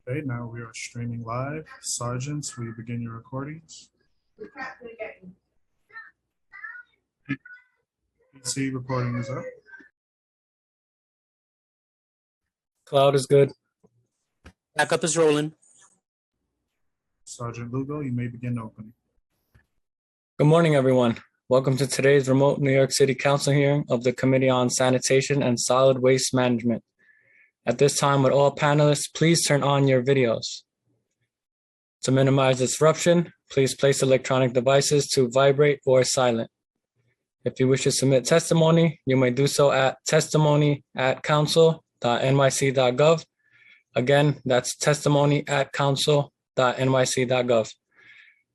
Okay, now we are streaming live. Sergeants, will you begin your recordings? PC recording is up. Cloud is good. Backup is rolling. Sergeant Lugo, you may begin opening. Good morning, everyone. Welcome to today's remote New York City Council hearing of the Committee on Sanitation and Solid Waste Management. At this time, would all panelists please turn on your videos? To minimize disruption, please place electronic devices to vibrate or silent. If you wish to submit testimony, you may do so at testimony@council.nyc.gov. Again, that's testimony@council.nyc.gov.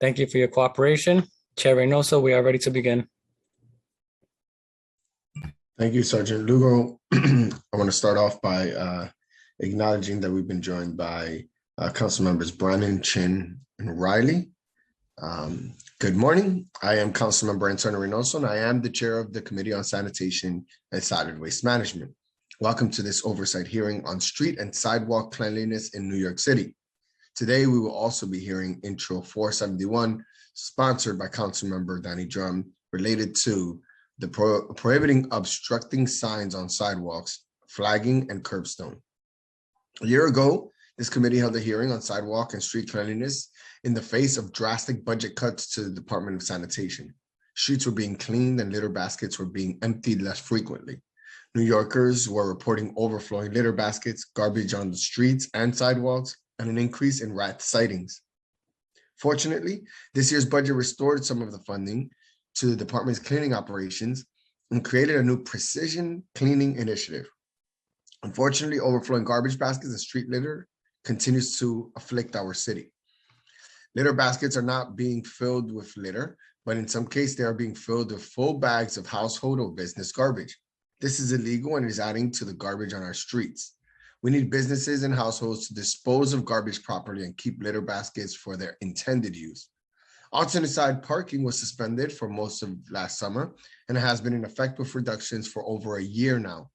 Thank you for your cooperation. Chair Reynoso, we are ready to begin. Thank you, Sergeant Lugo. I want to start off by acknowledging that we've been joined by Council members Brannan, Chin, and Riley. Good morning. I am Councilmember Antonio Reynoso, and I am the chair of the Committee on Sanitation and Solid Waste Management. Welcome to this oversight hearing on street and sidewalk cleanliness in New York City. Today, we will also be hearing Intro 471, sponsored by Councilmember Danny Drum, related to the prohibiting obstructing signs on sidewalks, flagging, and curbstone. A year ago, this committee held a hearing on sidewalk and street cleanliness in the face of drastic budget cuts to the Department of Sanitation. Streets were being cleaned and litter baskets were being emptied less frequently. New Yorkers were reporting overflowing litter baskets, garbage on the streets and sidewalks, and an increase in rat sightings. Fortunately, this year's budget restored some of the funding to the department's cleaning operations and created a new precision cleaning initiative. Unfortunately, overflowing garbage baskets and street litter continues to afflict our city. Litter baskets are not being filled with litter, but in some cases they are being filled with full bags of household or business garbage. This is illegal and is adding to the garbage on our streets. We need businesses and households to dispose of garbage properly and keep litter baskets for their intended use. Alternate side parking was suspended for most of last summer and has been in effect with reductions for over a year now.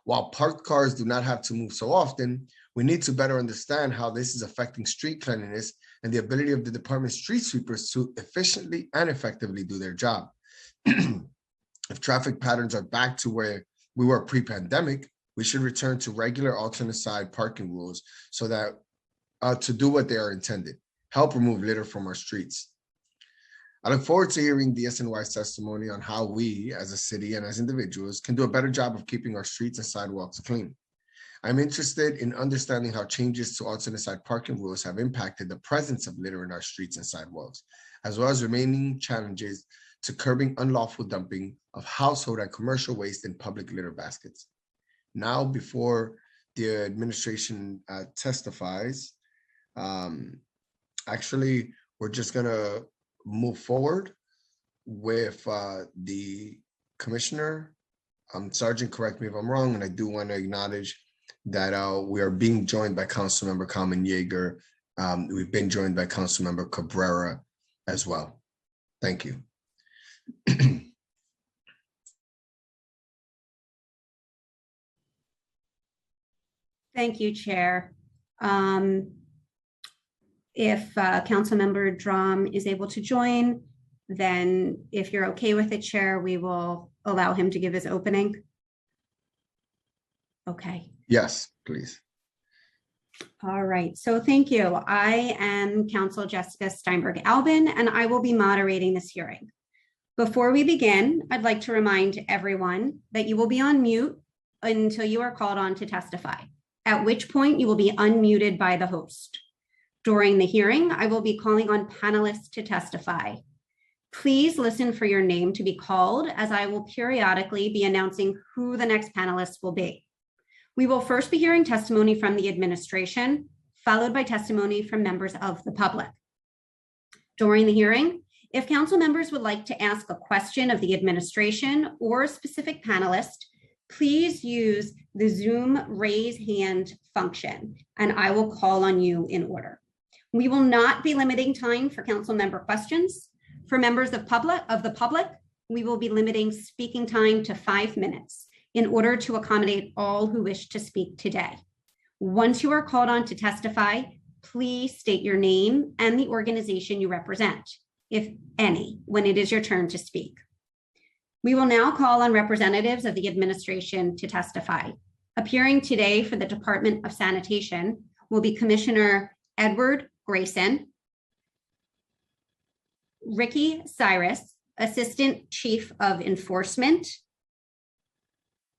While parked cars do not have to move so often, we need to better understand how this is affecting street cleanliness and the ability of the department's street sweepers to efficiently and effectively do their job. If traffic patterns are back to where we were pre-pandemic, we should return to regular alternate side parking rules so that to do what they are intended, help remove litter from our streets. I look forward to hearing DSNY's testimony on how we as a city and as individuals can do a better job of keeping our streets and sidewalks clean. I'm interested in understanding how changes to alternate side parking rules have impacted the presence of litter in our streets and sidewalks, as well as remaining challenges to curbing unlawful dumping of household and commercial waste in public litter baskets. Now, before the administration testifies, actually, we're just gonna move forward with the commissioner. Sergeant, correct me if I'm wrong, and I do want to acknowledge that we are being joined by Councilmember Carmen Yeager. We've been joined by Councilmember Cabrera as well. Thank you. Thank you, Chair. If Councilmember Drum is able to join, then if you're okay with it, Chair, we will allow him to give his opening. Okay. Yes, please. All right, so thank you. I am Council Jessica Steinberg Albin, and I will be moderating this hearing. Before we begin, I'd like to remind everyone that you will be on mute until you are called on to testify, at which point you will be unmuted by the host. During the hearing, I will be calling on panelists to testify. Please listen for your name to be called, as I will periodically be announcing who the next panelists will be. We will first be hearing testimony from the administration, followed by testimony from members of the public. During the hearing, if council members would like to ask a question of the administration or a specific panelist, please use the Zoom raise hand function, and I will call on you in order. We will not be limiting time for council member questions. For members of the public, we will be limiting speaking time to 5 minutes in order to accommodate all who wish to speak today. Once you are called on to testify, please state your name and the organization you represent, if any, when it is your turn to speak. We will now call on representatives of the administration to testify. Appearing today for the Department of Sanitation will be Commissioner Edward Grayson, Ricky Cyrus, Assistant Chief of Enforcement,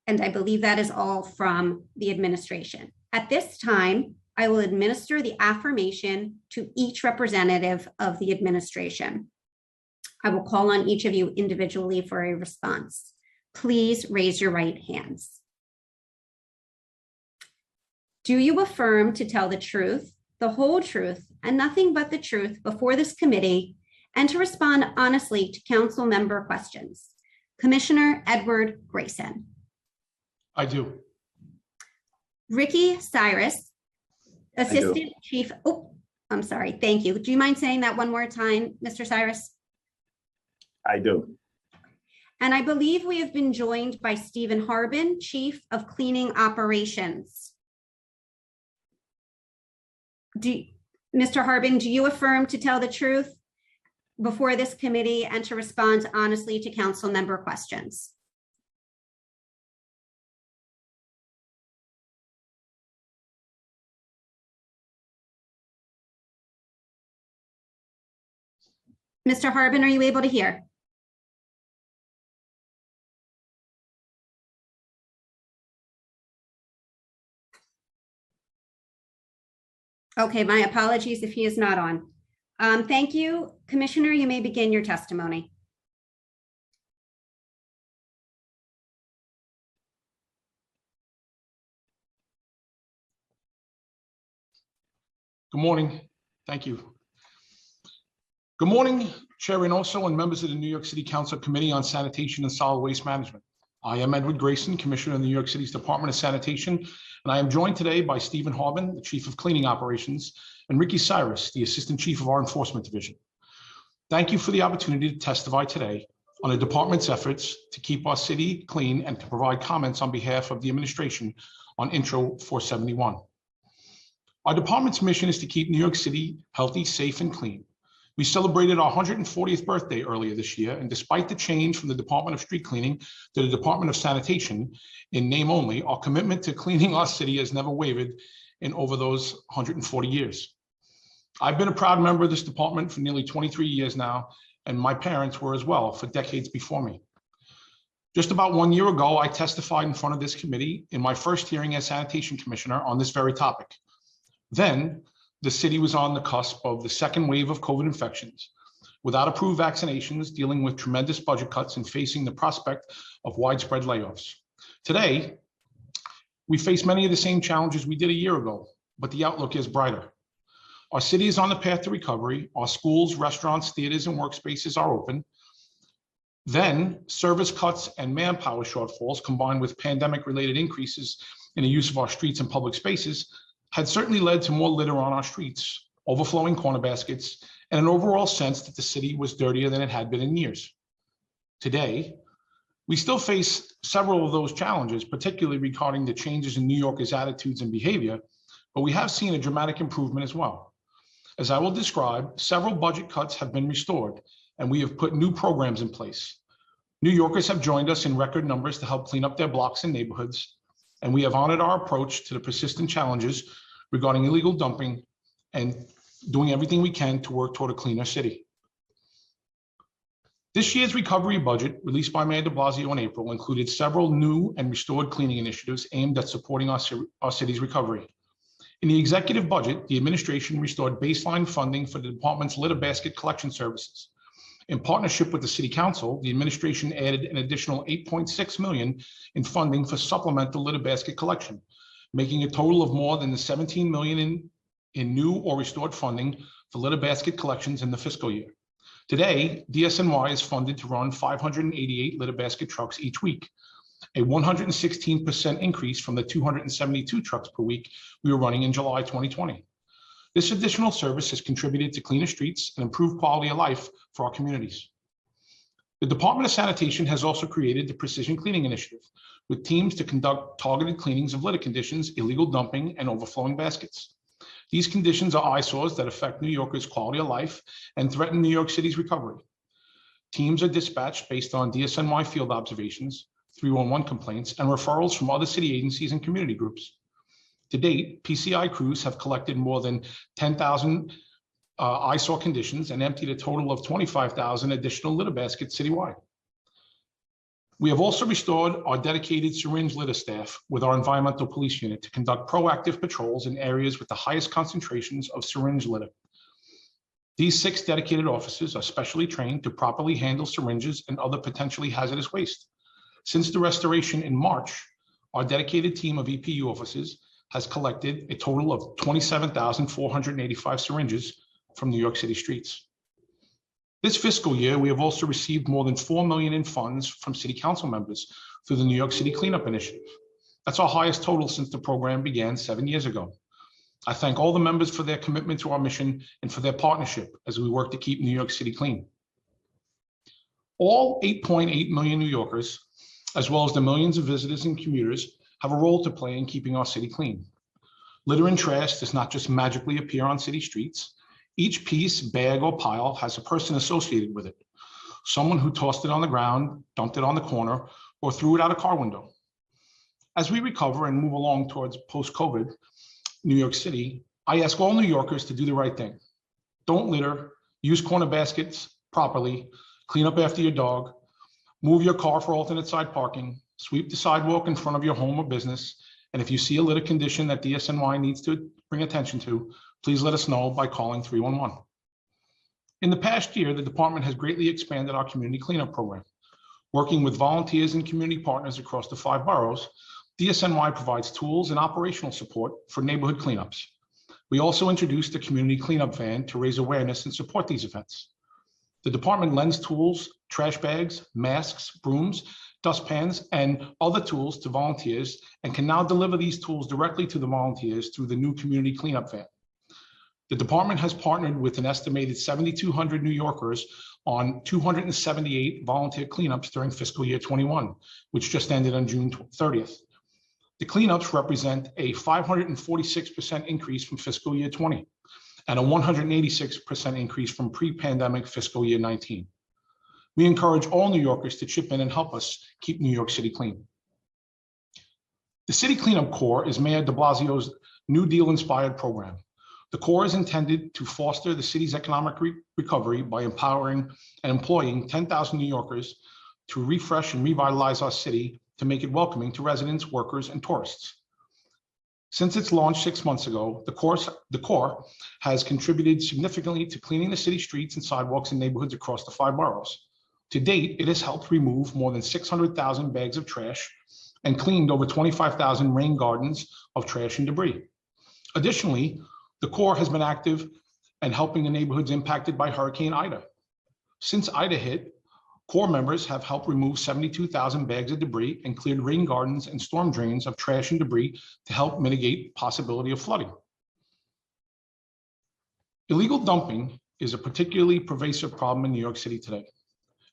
and I believe that is all from the administration. At this time, I will administer the affirmation to each representative of the administration. I will call on each of you individually for a response. Please raise your right hands. Do you affirm to tell the truth, the whole truth, and nothing but the truth before this committee, and to respond honestly to council member questions? Commissioner Edward Grayson. I do. Ricky Cyrus, Assistant Chief. Oh, I'm sorry. Thank you. Do you mind saying that one more time, Mr. Cyrus? I do. And I believe we have been joined by Stephen Harbin, Chief of Cleaning Operations. Mr. Harbin, do you affirm to tell the truth before this committee and to respond honestly to council member questions? Mr. Harbin, are you able to hear? Okay, my apologies if he is not on. Thank you. Commissioner, you may begin your testimony. Good morning. Thank you. Good morning, Chair Reynoso and members of the New York City Council Committee on Sanitation and Solid Waste Management. I am Edward Grayson, Commissioner of New York City's Department of Sanitation, and I am joined today by Stephen Harbin, the Chief of Cleaning Operations, and Ricky Cyrus, the Assistant Chief of our Enforcement Division. Thank you for the opportunity to testify today on the department's efforts to keep our city clean and to provide comments on behalf of the administration on Intro 471. Our department's mission is to keep New York City healthy, safe, and clean. We celebrated our 140th birthday earlier this year, and despite the change from the Department of Street Cleaning to the Department of Sanitation in name only, our commitment to cleaning our city has never wavered in over those 140 years. I've been a proud member of this department for nearly 23 years now, and my parents were as well for decades before me. Just about 1 year ago, I testified in front of this committee in my first hearing as Sanitation Commissioner on this very topic. Then, the city was on the cusp of the second wave of COVID infections, without approved vaccinations, dealing with tremendous budget cuts and facing the prospect of widespread layoffs. Today, we face many of the same challenges we did a year ago, but the outlook is brighter. Our city is on the path to recovery. Our schools, restaurants, theaters, and workspaces are open. Then, service cuts and manpower shortfalls, combined with pandemic-related increases in the use of our streets and public spaces, had certainly led to more litter on our streets, overflowing corner baskets, and an overall sense that the city was dirtier than it had been in years. Today, we still face several of those challenges, particularly regarding the changes in New Yorkers' attitudes and behavior, but we have seen a dramatic improvement as well. As I will describe, several budget cuts have been restored, and we have put new programs in place. New Yorkers have joined us in record numbers to help clean up their blocks and neighborhoods, and we have honored our approach to the persistent challenges regarding illegal dumping and doing everything we can to work toward a cleaner city. This year's recovery budget, released by Mayor de Blasio in April, included several new and restored cleaning initiatives aimed at supporting our city's recovery. In the executive budget, the administration restored baseline funding for the department's litter basket collection services. In partnership with the City Council, the administration added an additional $8.6 million in funding for supplemental litter basket collection, making a total of more than the $17 million in new or restored funding for litter basket collections in the fiscal year. Today, DSNY is funded to run 588 litter basket trucks each week, a 116% increase from the 272 trucks per week we were running in July 2020. This additional service has contributed to cleaner streets and improved quality of life for our communities. The Department of Sanitation has also created the Precision Cleaning Initiative, with teams to conduct targeted cleanings of litter conditions, illegal dumping, and overflowing baskets. These conditions are eyesores that affect New Yorkers' quality of life and threaten New York City's recovery. Teams are dispatched based on DSNY field observations, 311 complaints, and referrals from other city agencies and community groups. To date, PCI crews have collected more than 10,000 eyesore conditions and emptied a total of 25,000 additional litter baskets citywide. We have also restored our dedicated syringe litter staff with our environmental police unit to conduct proactive patrols in areas with the highest concentrations of syringe litter. These 6 dedicated officers are specially trained to properly handle syringes and other potentially hazardous waste. Since the restoration in March, our dedicated team of EPU officers has collected a total of 27,485 syringes from New York City streets. This fiscal year, we have also received more than $4 million in funds from City Council members through the New York City Cleanup Initiative. That's our highest total since the program began 7 years ago. I thank all the members for their commitment to our mission and for their partnership as we work to keep New York City clean. All 8.8 million New Yorkers, as well as the millions of visitors and commuters, have a role to play in keeping our city clean. Litter and trash does not just magically appear on city streets. Each piece, bag, or pile has a person associated with it. Someone who tossed it on the ground, dumped it on the corner, or threw it out a car window. As we recover and move along towards post-COVID New York City, I ask all New Yorkers to do the right thing. Don't litter, use corner baskets properly, clean up after your dog, move your car for alternate side parking, sweep the sidewalk in front of your home or business, and if you see a litter condition that DSNY needs to bring attention to, please let us know by calling 311. In the past year, the department has greatly expanded our community cleanup program. Working with volunteers and community partners across the 5 boroughs, DSNY provides tools and operational support for neighborhood cleanups. We also introduced a community cleanup van to raise awareness and support these events. The department lends tools, trash bags, masks, brooms, dustpans, and other tools to volunteers and can now deliver these tools directly to the volunteers through the new community cleanup van. The department has partnered with an estimated 7,200 New Yorkers on 278 volunteer cleanups during fiscal year 21, which just ended on June 30th. The cleanups represent a 546% increase from fiscal year 20 and a 186% increase from pre-pandemic fiscal year 19. We encourage all New Yorkers to chip in and help us keep New York City clean. The City Cleanup Corps is Mayor de Blasio's New Deal-inspired program. The Corps is intended to foster the city's economic recovery by empowering and employing 10,000 New Yorkers to refresh and revitalize our city to make it welcoming to residents, workers, and tourists. Since its launch 6 months ago, the Corps has contributed significantly to cleaning the city streets and sidewalks in neighborhoods across the 5 boroughs. To date, it has helped remove more than 600,000 bags of trash and cleaned over 25,000 rain gardens of trash and debris. Additionally, the Corps has been active and helping the neighborhoods impacted by Hurricane Ida. Since Ida hit, Corps members have helped remove 72,000 bags of debris and cleared rain gardens and storm drains of trash and debris to help mitigate possibility of flooding. Illegal dumping is a particularly pervasive problem in New York City today.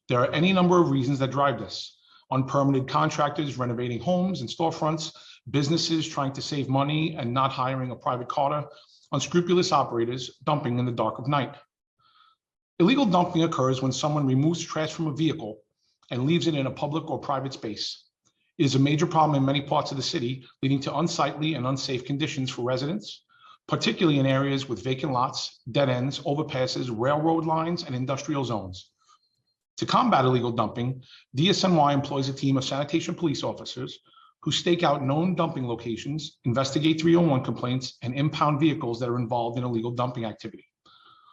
There are any number of reasons that drive this. Unpermitted contractors renovating homes and storefronts, businesses trying to save money and not hiring a private carter, unscrupulous operators dumping in the dark of night. Illegal dumping occurs when someone removes trash from a vehicle and leaves it in a public or private space. It is a major problem in many parts of the city, leading to unsightly and unsafe conditions for residents, particularly in areas with vacant lots, dead ends, overpasses, railroad lines, and industrial zones. To combat illegal dumping, DSNY employs a team of sanitation police officers who stake out known dumping locations, investigate 301 complaints, and impound vehicles that are involved in illegal dumping activity.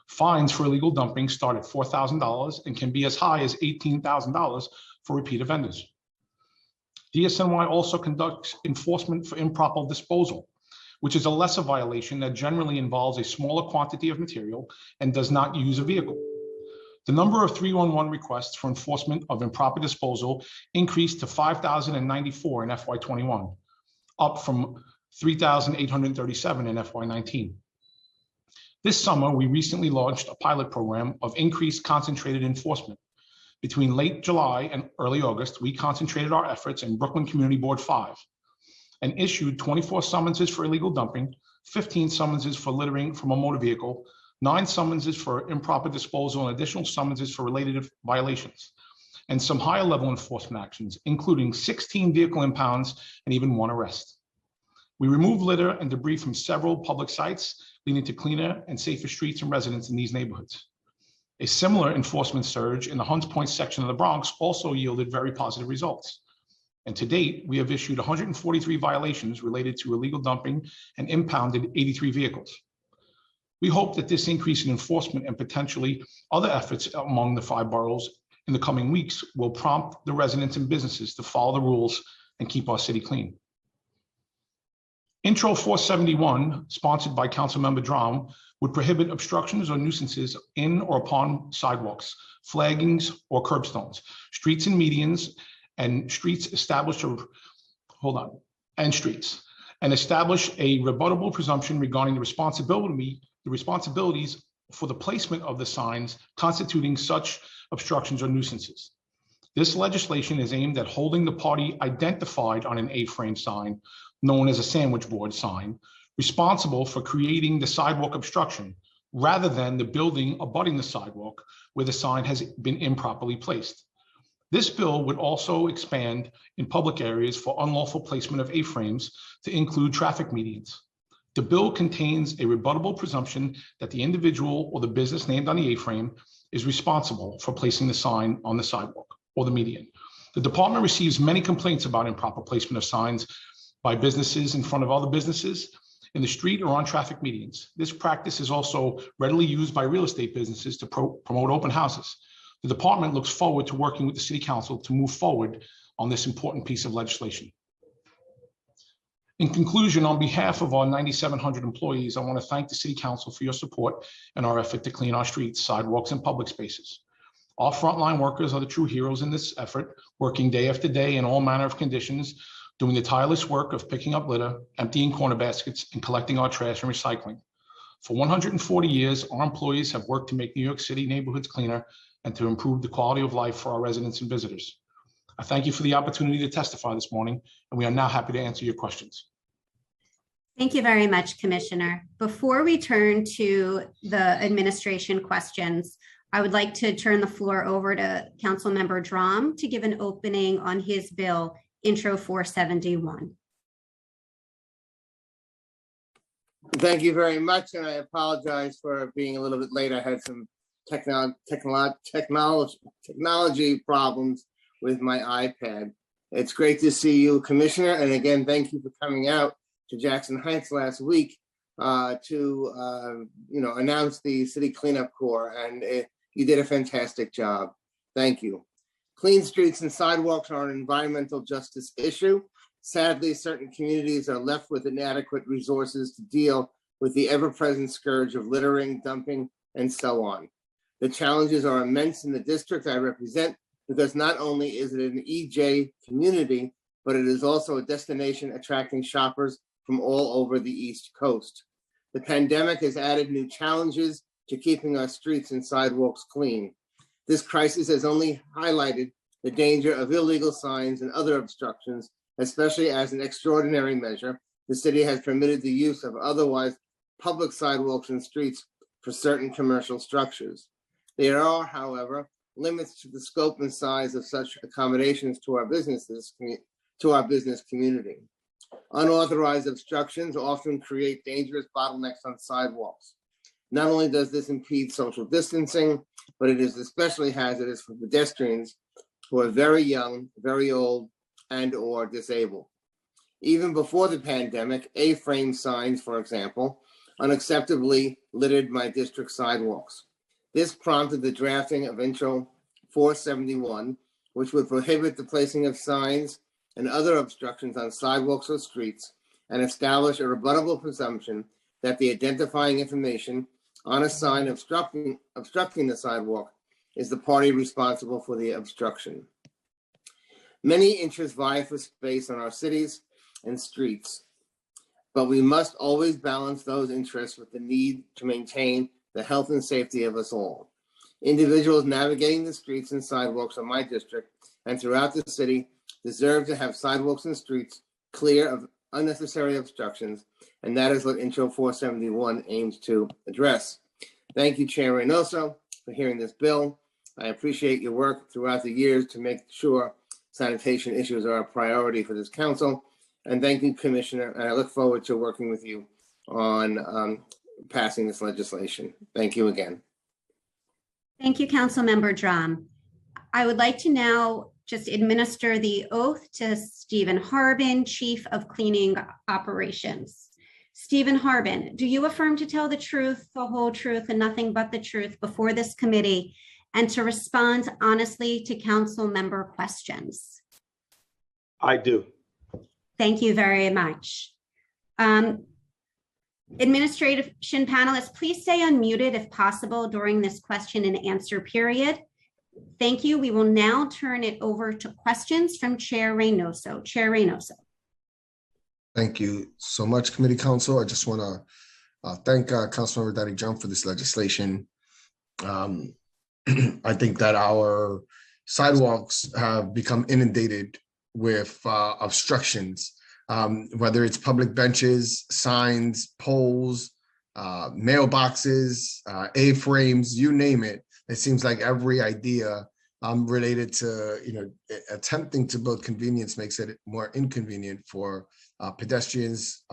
Fines for illegal dumping start at $4,000 and can be as high as $18,000 for repeat offenders. DSNY also conducts enforcement for improper disposal, which is a lesser violation that generally involves a smaller quantity of material and does not use a vehicle. The number of 311 requests for enforcement of improper disposal increased to 5,094 in FY21, up from 3,837 in FY19. This summer, we recently launched a pilot program of increased concentrated enforcement, Between late July and early August, we concentrated our efforts in Brooklyn Community Board 5 and issued 24 summonses for illegal dumping, 15 summonses for littering from a motor vehicle, 9 summonses for improper disposal, and additional summonses for related violations, and some higher level enforcement actions, including 16 vehicle impounds and even 1 arrest. We removed litter and debris from several public sites, leading to cleaner and safer streets and residents in these neighborhoods. A similar enforcement surge in the Hunts Point section of the Bronx also yielded very positive results. And to date, we have issued 143 violations related to illegal dumping and impounded 83 vehicles. We hope that this increase in enforcement and potentially other efforts among the 5 boroughs in the coming weeks will prompt the residents and businesses to follow the rules and keep our city clean. Intro 471, sponsored by Councilmember Drum, would prohibit obstructions or nuisances in or upon sidewalks, flaggings, or curbstones, streets and medians, and streets established and establish a rebuttable presumption regarding the responsibilities for the placement of the signs constituting such obstructions or nuisances. This legislation is aimed at holding the party identified on an A-frame sign, known as a sandwich board sign, responsible for creating the sidewalk obstruction, rather than the building abutting the sidewalk where the sign has been improperly placed. This bill would also expand in public areas for unlawful placement of A-frames to include traffic medians. The bill contains a rebuttable presumption that the individual or the business named on the A-frame is responsible for placing the sign on the sidewalk or the median. The department receives many complaints about improper placement of signs by businesses in front of other businesses in the street or on traffic medians. This practice is also readily used by real estate businesses to promote open houses. The department looks forward to working with the City Council to move forward on this important piece of legislation. In conclusion, on behalf of our 9,700 employees, I want to thank the City Council for your support in our effort to clean our streets, sidewalks, and public spaces. Our frontline workers are the true heroes in this effort, working day after day in all manner of conditions, doing the tireless work of picking up litter, emptying corner baskets, and collecting our trash and recycling. For 140 years, our employees have worked to make New York City neighborhoods cleaner and to improve the quality of life for our residents and visitors. I thank you for the opportunity to testify this morning, and we are now happy to answer your questions. Thank you very much, Commissioner. Before we turn to the administration questions, I would like to turn the floor over to Councilmember Drum to give an opening on his bill, Intro 471. Thank you very much, and I apologize for being a little bit late. I had some technology problems with my iPad. It's great to see you, Commissioner, and again, thank you for coming out to Jackson Heights last week to announce the City Cleanup Corps, and you did a fantastic job. Thank you. Clean streets and sidewalks are an environmental justice issue. Sadly, certain communities are left with inadequate resources to deal with the ever-present scourge of littering, dumping, and so on. The challenges are immense in the district I represent because not only is it an EJ community, but it is also a destination attracting shoppers from all over the East Coast. The pandemic has added new challenges to keeping our streets and sidewalks clean. This crisis has only highlighted the danger of illegal signs and other obstructions, especially as an extraordinary measure. The city has permitted the use of otherwise public sidewalks and streets for certain commercial structures. There are, however, limits to the scope and size of such accommodations to our business community. Unauthorized obstructions often create dangerous bottlenecks on sidewalks. Not only does this impede social distancing, but it is especially hazardous for pedestrians who are very young, very old, and/or disabled. Even before the pandemic, A-frame signs, for example, unacceptably littered my district sidewalks. This prompted the drafting of Intro 471, which would prohibit the placing of signs and other obstructions on sidewalks or streets and establish a rebuttable presumption that the identifying information on a sign obstructing the sidewalk is the party responsible for the obstruction. Many interests vie for space on our cities and streets, but we must always balance those interests with the need to maintain the health and safety of us all. Individuals navigating the streets and sidewalks of my district and throughout the city deserve to have sidewalks and streets clear of unnecessary obstructions, and that is what Intro 471 aims to address. Thank you, Chair Reynoso, for hearing this bill. I appreciate your work throughout the years to make sure sanitation issues are a priority for this council. And thank you, Commissioner, and I look forward to working with you on passing this legislation. Thank you again. Thank you, Councilmember Drum. I would like to now just administer the oath to Stephen Harbin, Chief of Cleaning Operations. Stephen Harbin, do you affirm to tell the truth, the whole truth, and nothing but the truth before this committee and to respond honestly to council member questions? I do. Thank you very much. Administration panelists, please stay unmuted if possible during this question and answer period. Thank you. We will now turn it over to questions from Chair Reynoso. Chair Reynoso. Thank you so much, Committee Council. I just want to thank Councilmember Daddy John for this legislation. I think that our sidewalks have become inundated with obstructions, whether it's public benches, signs, poles, mailboxes, A-frames, you name it. It seems like every idea related to, attempting to build convenience makes it more inconvenient for pedestrians,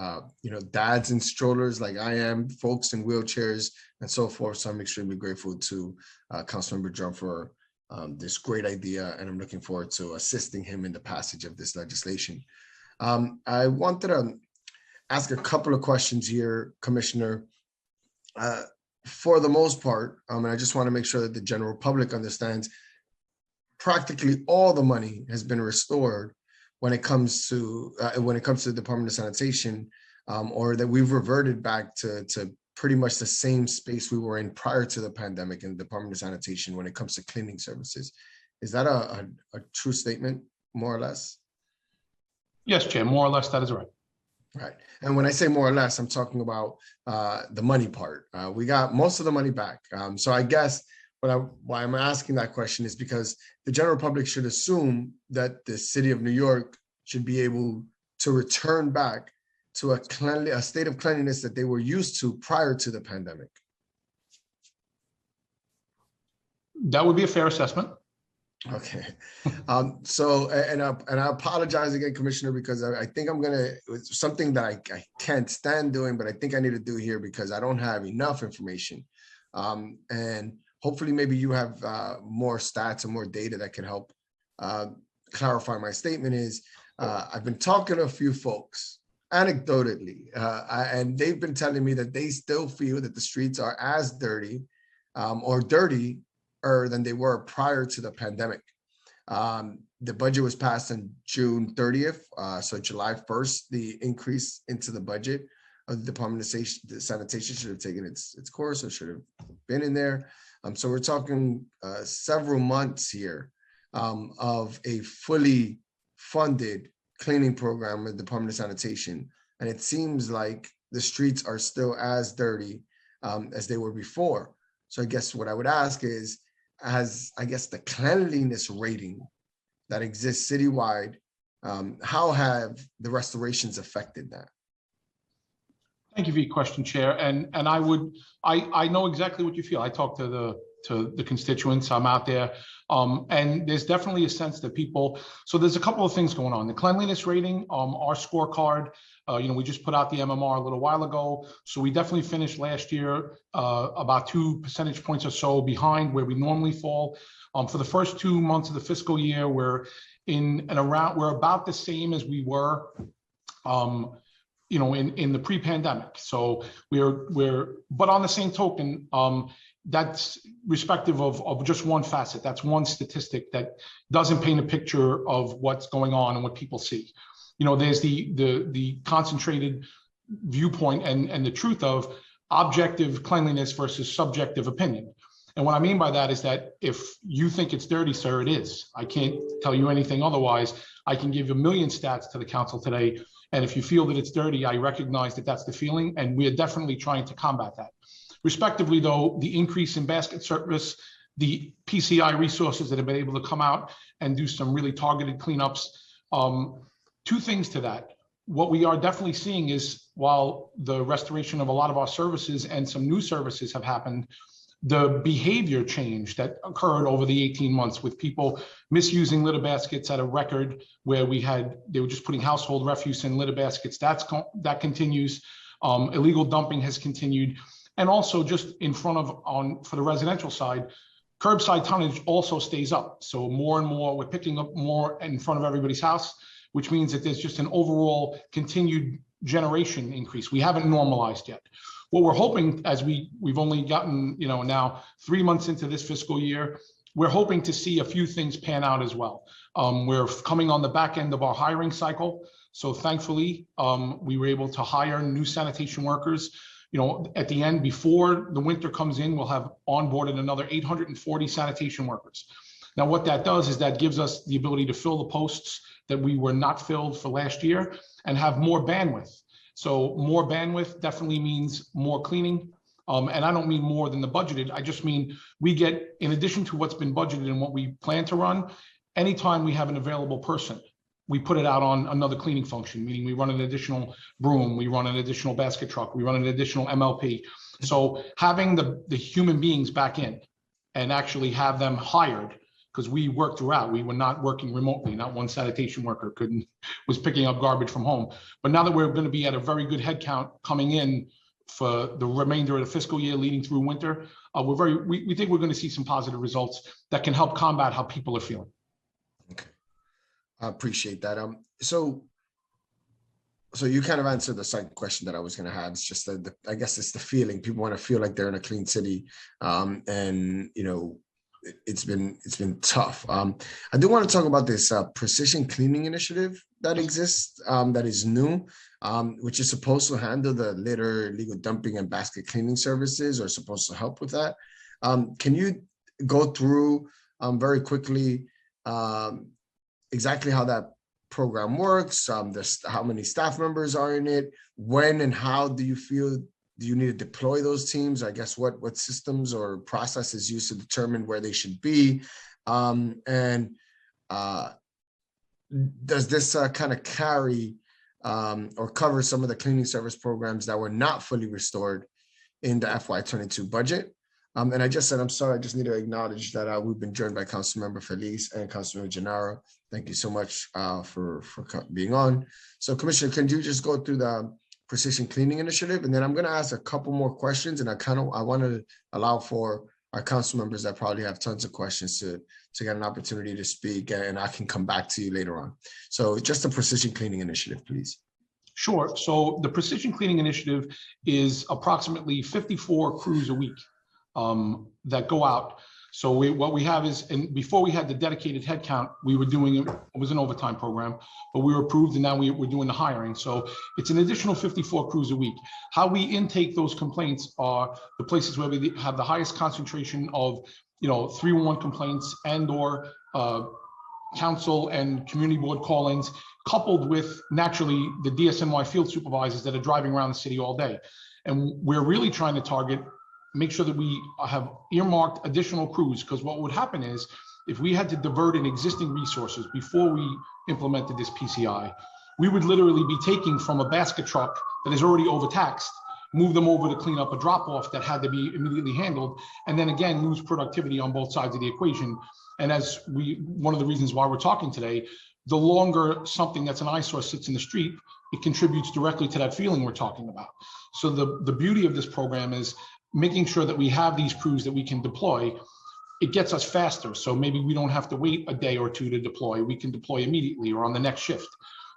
dads in strollers like I am, folks in wheelchairs, and so forth. So I'm extremely grateful to Councilmember Drum for this great idea, and I'm looking forward to assisting him in the passage of this legislation. I wanted to ask a couple of questions here, Commissioner. For the most part, and I just want to make sure that the general public understands, practically all the money has been restored when it comes to the Department of Sanitation, or that we've reverted back to pretty much the same space we were in prior to the pandemic in the Department of Sanitation when it comes to cleaning services. Is that a true statement, more or less? Yes, Chair, more or less, that is right. Right. And when I say more or less, I'm talking about the money part. We got most of the money back. So I guess why I'm asking that question is because the general public should assume that the city of New York should be able to return back to a state of cleanliness that they were used to prior to the pandemic. That would be a fair assessment. Okay. I apologize again, Commissioner, because I think it's something that I can't stand doing, but I think I need to do here because I don't have enough information. And hopefully maybe you have more stats and more data that can help clarify my statement is, I've been talking to a few folks anecdotally, and they've been telling me that they still feel that the streets are as dirty or dirtier than they were prior to the pandemic. The budget was passed on June 30th, so July 1st, the increase into the budget of the Department of Sanitation should have taken its course or should have been in there. So we're talking several months here of a fully funded cleaning program with the Department of Sanitation. And it seems like the streets are still as dirty as they were before. So I guess what I would ask is, as I guess the cleanliness rating that exists citywide, how have the restorations affected that? Thank you for your question, Chair. And I know exactly what you feel. I talk to the constituents. I'm out there, and there's definitely a sense that people. So there's a couple of things going on. The cleanliness rating, our scorecard. We just put out the MMR a little while ago. So we definitely finished last year about 2 percentage points or so behind where we normally fall. For the first 2 months of the fiscal year, we're we're about the same as we were. In the pre-pandemic. So but on the same token, that's respective of just one facet. That's one statistic that doesn't paint a picture of what's going on and what people see. There's the concentrated viewpoint and the truth of objective cleanliness versus subjective opinion. And what I mean by that is that if you think it's dirty, sir, it is. I can't tell you anything otherwise. I can give a million stats to the council today. And if you feel that it's dirty, I recognize that that's the feeling, and we are definitely trying to combat that. Respectively, though, the increase in basket service the PCI resources that have been able to come out and do some really targeted cleanups. Two things to that. What we are definitely seeing is while the restoration of a lot of our services and some new services have happened, the behavior change that occurred over the 18 months with people misusing litter baskets at a record where they were just putting household refuse in litter baskets. That continues. Illegal dumping has continued. And also just in front of, for the residential side, curbside tonnage also stays up. So more and more, we're picking up more in front of everybody's house, which means that there's just an overall continued generation increase. We haven't normalized yet. What we're hoping, as we've only gotten, now 3 months into this fiscal year, we're hoping to see a few things pan out as well. We're coming on the back end of our hiring cycle. So thankfully, we were able to hire new sanitation workers. At the end, before the winter comes in, we'll have onboarded another 840 sanitation workers. Now, what that does is that gives us the ability to fill the posts that we were not filled for last year and have more bandwidth. So more bandwidth definitely means more cleaning. And I don't mean more than the budgeted. I just mean we get, in addition to what's been budgeted and what we plan to run, anytime we have an available person, we put it out on another cleaning function, meaning we run an additional broom, we run an additional basket truck, we run an additional MLP. So having the human beings back in and actually have them hired, because we worked throughout. We were not working remotely. Not one sanitation worker was picking up garbage from home. But now that we're going to be at a very good head count coming in for the remainder of the fiscal year leading through winter, we think we're going to see some positive results that can help combat how people are feeling. Okay, I appreciate that. So you kind of answered the second question that I was going to have. It's just that I guess it's the feeling. People want to feel like they're in a clean city, and it's been tough. I do want to talk about this precision cleaning initiative that exists, that is new, which is supposed to handle the litter, illegal dumping, and basket cleaning services, or supposed to help with that. Can you go through very quickly exactly how that program works, how many staff members are in it, when and how do you feel do you need to deploy those teams? I guess what systems or processes used to determine where they should be? And does this kind of carry or cover some of the cleaning service programs that were not fully restored in the FY22 budget? And I just said, I'm sorry, I just need to acknowledge that we've been joined by Councilmember Feliz and Councilmember Gennaro. Thank you so much for being on. So Commissioner, can you just go through the Precision Cleaning Initiative? And then I'm going to ask a couple more questions, and I want to allow for our council members that probably have tons of questions to get an opportunity to speak, and I can come back to you later on. So just the Precision Cleaning Initiative, please. Sure. So the Precision Cleaning Initiative is approximately 54 crews a week that go out. So what we have is, and before we had the dedicated headcount, we were doing, it was an overtime program, but we were approved and now we're doing the hiring. So it's an additional 54 crews a week. How we intake those complaints are the places where we have the highest concentration of, 311 complaints and or council and community board call-ins, coupled with naturally the DSNY field supervisors that are driving around the city all day. And we're really trying to target, make sure that we have earmarked additional crews, because what would happen is if we had to divert in existing resources before we implemented this PCI, we would literally be taking from a basket truck that is already overtaxed, move them over to clean up a drop-off that had to be immediately handled, and then again, lose productivity on both sides of the equation. And as one of the reasons why we're talking today, the longer something that's an eyesore sits in the street, it contributes directly to that feeling we're talking about. So the beauty of this program is making sure that we have these crews that we can deploy. It gets us faster. So maybe we don't have to wait a day or two to deploy. We can deploy immediately or on the next shift.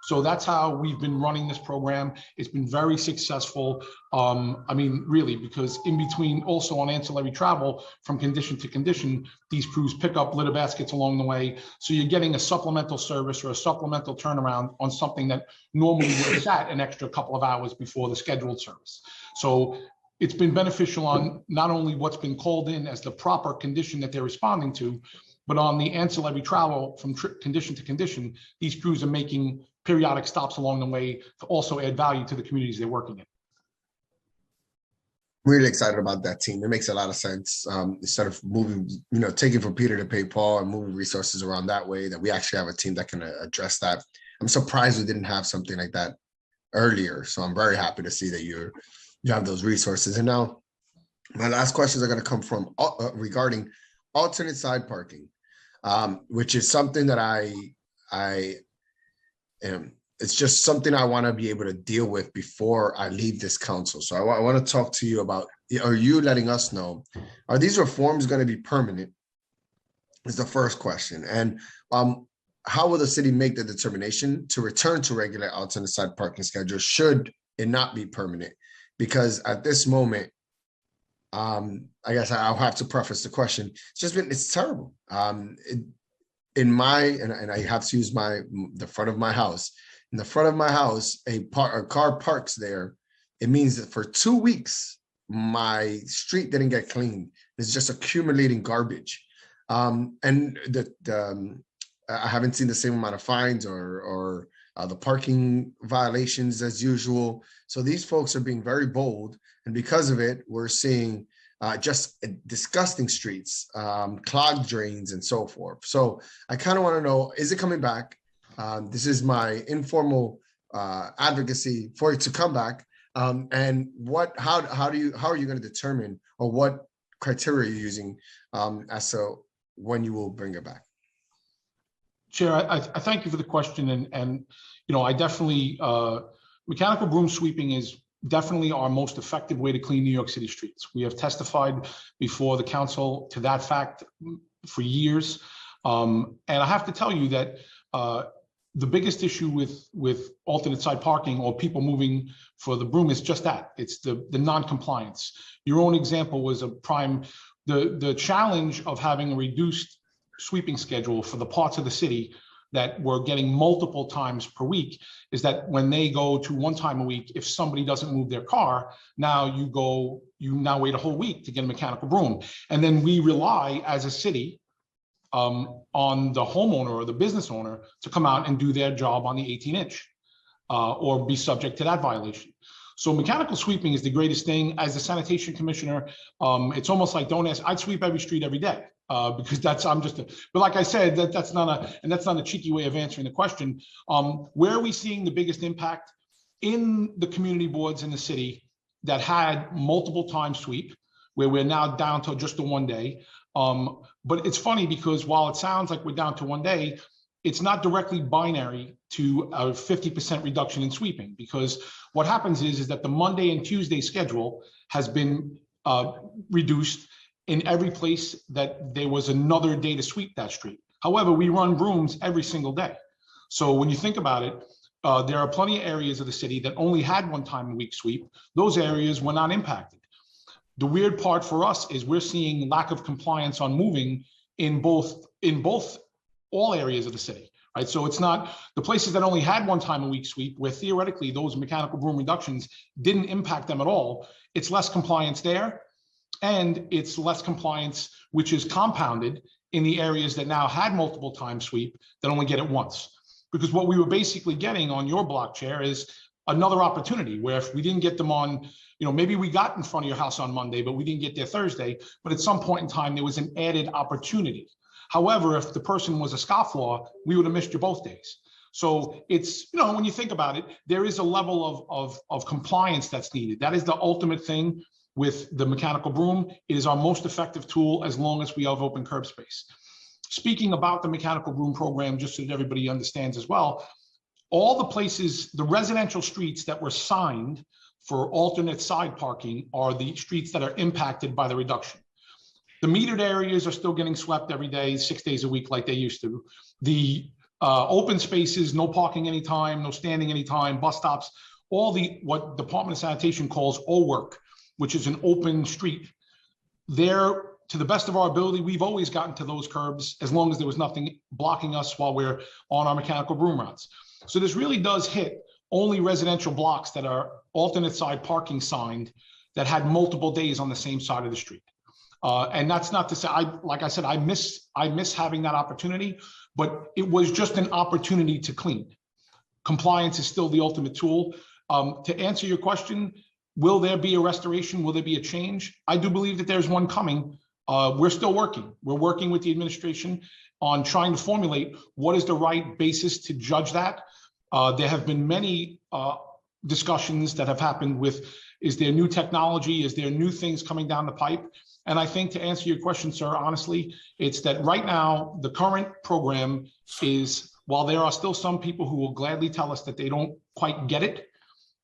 So that's how we've been running this program. It's been very successful. Really, because in between, also on ancillary travel from condition to condition, these crews pick up litter baskets along the way. So you're getting a supplemental service or a supplemental turnaround on something that normally would have sat an extra couple of hours before the scheduled service. So it's been beneficial on not only what's been called in as the proper condition that they're responding to, but on the ancillary travel from condition to condition, these crews are making periodic stops along the way to also add value to the communities they're working in. really excited about that team. It makes a lot of sense. Instead of moving, taking from Peter to pay Paul and moving resources around that way, that we actually have a team that can address that. I'm surprised we didn't have something like that earlier. So I'm very happy to see that you have those resources. And now my last questions are going to come from regarding alternate side parking, which is something that I am. It's just something I want to be able to deal with before I leave this council. So I want to talk to you about, are you letting us know, are these reforms going to be permanent? Is the first question. And how will the city make the determination to return to regular alternate side parking schedule should it not be permanent? Because at this moment, I guess I'll have to preface the question. It's terrible. And I have to use the front of my house. In the front of my house, a car parks there. It means that for 2 weeks, my street didn't get cleaned. It's just accumulating garbage. And I haven't seen the same amount of fines or the parking violations as usual. So these folks are being very bold. And because of it, we're seeing just disgusting streets, clogged drains, and so forth. So I kind of want to know, is it coming back? This is my informal advocacy for it to come back. And how are you going to determine, or what criteria you're using as to when you will bring it back? Chair, I thank you for the question. And I definitely, mechanical broom sweeping is definitely our most effective way to clean New York City streets. We have testified before the council to that fact for years. And I have to tell you that the biggest issue with alternate side parking or people moving for the broom is just that. It's the non-compliance. Your own example was a prime, the challenge of having a reduced sweeping schedule for the parts of the city that were getting multiple times per week is that when they go to one time a week, if somebody doesn't move their car, now you now wait a whole week to get a mechanical broom. And then we rely as a city on the homeowner or the business owner to come out and do their job on the 18-inch or be subject to that violation. So mechanical sweeping is the greatest thing. As the sanitation commissioner, it's almost like, don't ask, I'd sweep every street every day because but like I said, that's not a cheeky way of answering the question. Where are we seeing the biggest impact? In the community boards in the city that had multiple time sweep, where we're now down to just the 1 day. But it's funny because while it sounds like we're down to 1 day, it's not directly binary to a 50% reduction in sweeping, because what happens is that the Monday and Tuesday schedule has been reduced in every place that there was another day to sweep that street. However, we run brooms every single day. So when you think about it, there are plenty of areas of the city that only had 1 time a week sweep. Those areas were not impacted. The weird part for us is we're seeing lack of compliance on moving in all areas of the city, right? So it's not the places that only had 1 time a week sweep, where theoretically those mechanical broom reductions didn't impact them at all. It's less compliance there, and it's less compliance, which is compounded in the areas that now had multiple time sweep that only get it once. Because what we were basically getting on your block, Chair, is another opportunity where if we didn't get them on, maybe we got in front of your house on Monday, but we didn't get there Thursday, but at some point in time, there was an added opportunity. However, if the person was a scofflaw, we would have missed you both days. So it's, when you think about it, there is a level of compliance that's needed. That is the ultimate thing with the mechanical broom. It is our most effective tool as long as we have open curb space. Speaking about the mechanical broom program, just so that everybody understands as well, all the places, the residential streets that were signed for alternate side parking are the streets that are impacted by the reduction. The metered areas are still getting swept every day, 6 days a week like they used to. The open spaces, no parking anytime, no standing anytime, bus stops, what Department of Sanitation calls O-work, which is an open street. There, to the best of our ability, we've always gotten to those curbs as long as there was nothing blocking us while we're on our mechanical broom routes. So this really does hit only residential blocks that are alternate side parking signed that had multiple days on the same side of the street. And that's not to say, like I said, I miss having that opportunity, but it was just an opportunity to clean. Compliance is still the ultimate tool. To answer your question, Will there be a restoration? Will there be a change? I do believe that there's one coming. We're still working. We're working with the administration on trying to formulate what is the right basis to judge that. There have been many discussions that have happened with, is there new technology? Is there new things coming down the pipe? And I think, to answer your question, sir, honestly, it's that right now, the current program is, while there are still some people who will gladly tell us that they don't quite get it,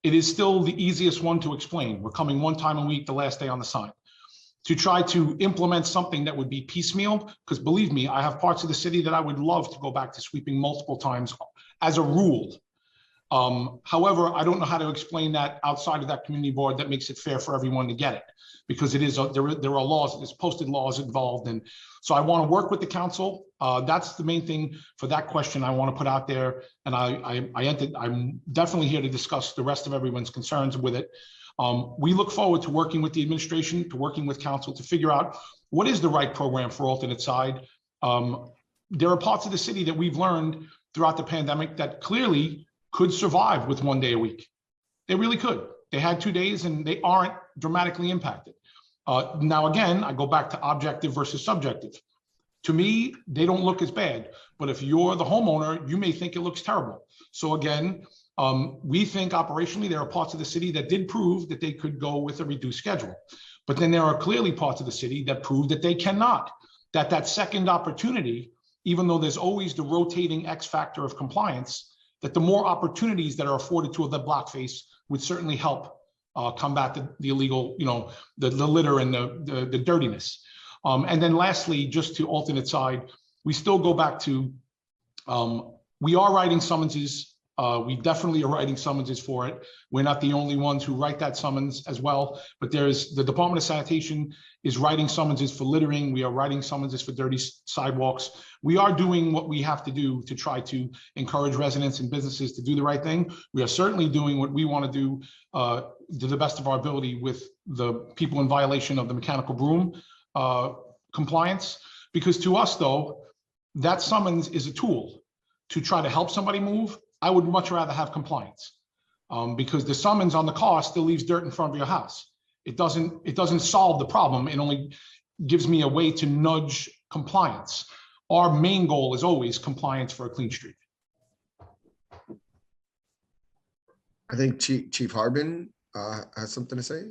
it is still the easiest one to explain. We're coming one time a week, the last day on the sign. To try to implement something that would be piecemeal, because believe me, I have parts of the city that I would love to go back to sweeping multiple times as a rule. However, I don't know how to explain that outside of that community board that makes it fair for everyone to get it, because it is there are laws, there's posted laws involved, and so I want to work with the council. That's the main thing for that question I want to put out there, and I'm definitely here to discuss the rest of everyone's concerns with it. We look forward to working with the administration, to working with council to figure out what is the right program for alternate side. There are parts of the city that we've learned throughout the pandemic that clearly could survive with 1 day a week. They really could. They had 2 days and they aren't dramatically impacted. Now, again, I go back to objective versus subjective. To me, they don't look as bad, but if you're the homeowner, you may think it looks terrible. So again, we think operationally there are parts of the city that did prove that they could go with a reduced schedule. But then there are clearly parts of the city that prove that they cannot, that second opportunity, even though there's always the rotating X factor of compliance, that the more opportunities that are afforded to the blackface would certainly help combat the illegal, the litter and the dirtiness. And then lastly, just to alternate side, we still go back to, we are writing summonses. We definitely are writing summonses for it. We're not the only ones who write that summons as well, but there's the Department of Sanitation is writing summonses for littering. We are writing summonses for dirty sidewalks. We are doing what we have to do to try to encourage residents and businesses to do the right thing. We are certainly doing what we want to do to the best of our ability with the people in violation of the mechanical broom compliance, because to us though, that summons is a tool to try to help somebody move. I would much rather have compliance because the summons on the car still leaves dirt in front of your house. It doesn't solve the problem. It only gives me a way to nudge compliance. Our main goal is always compliance for a clean street. I think Chief Harbin has something to say.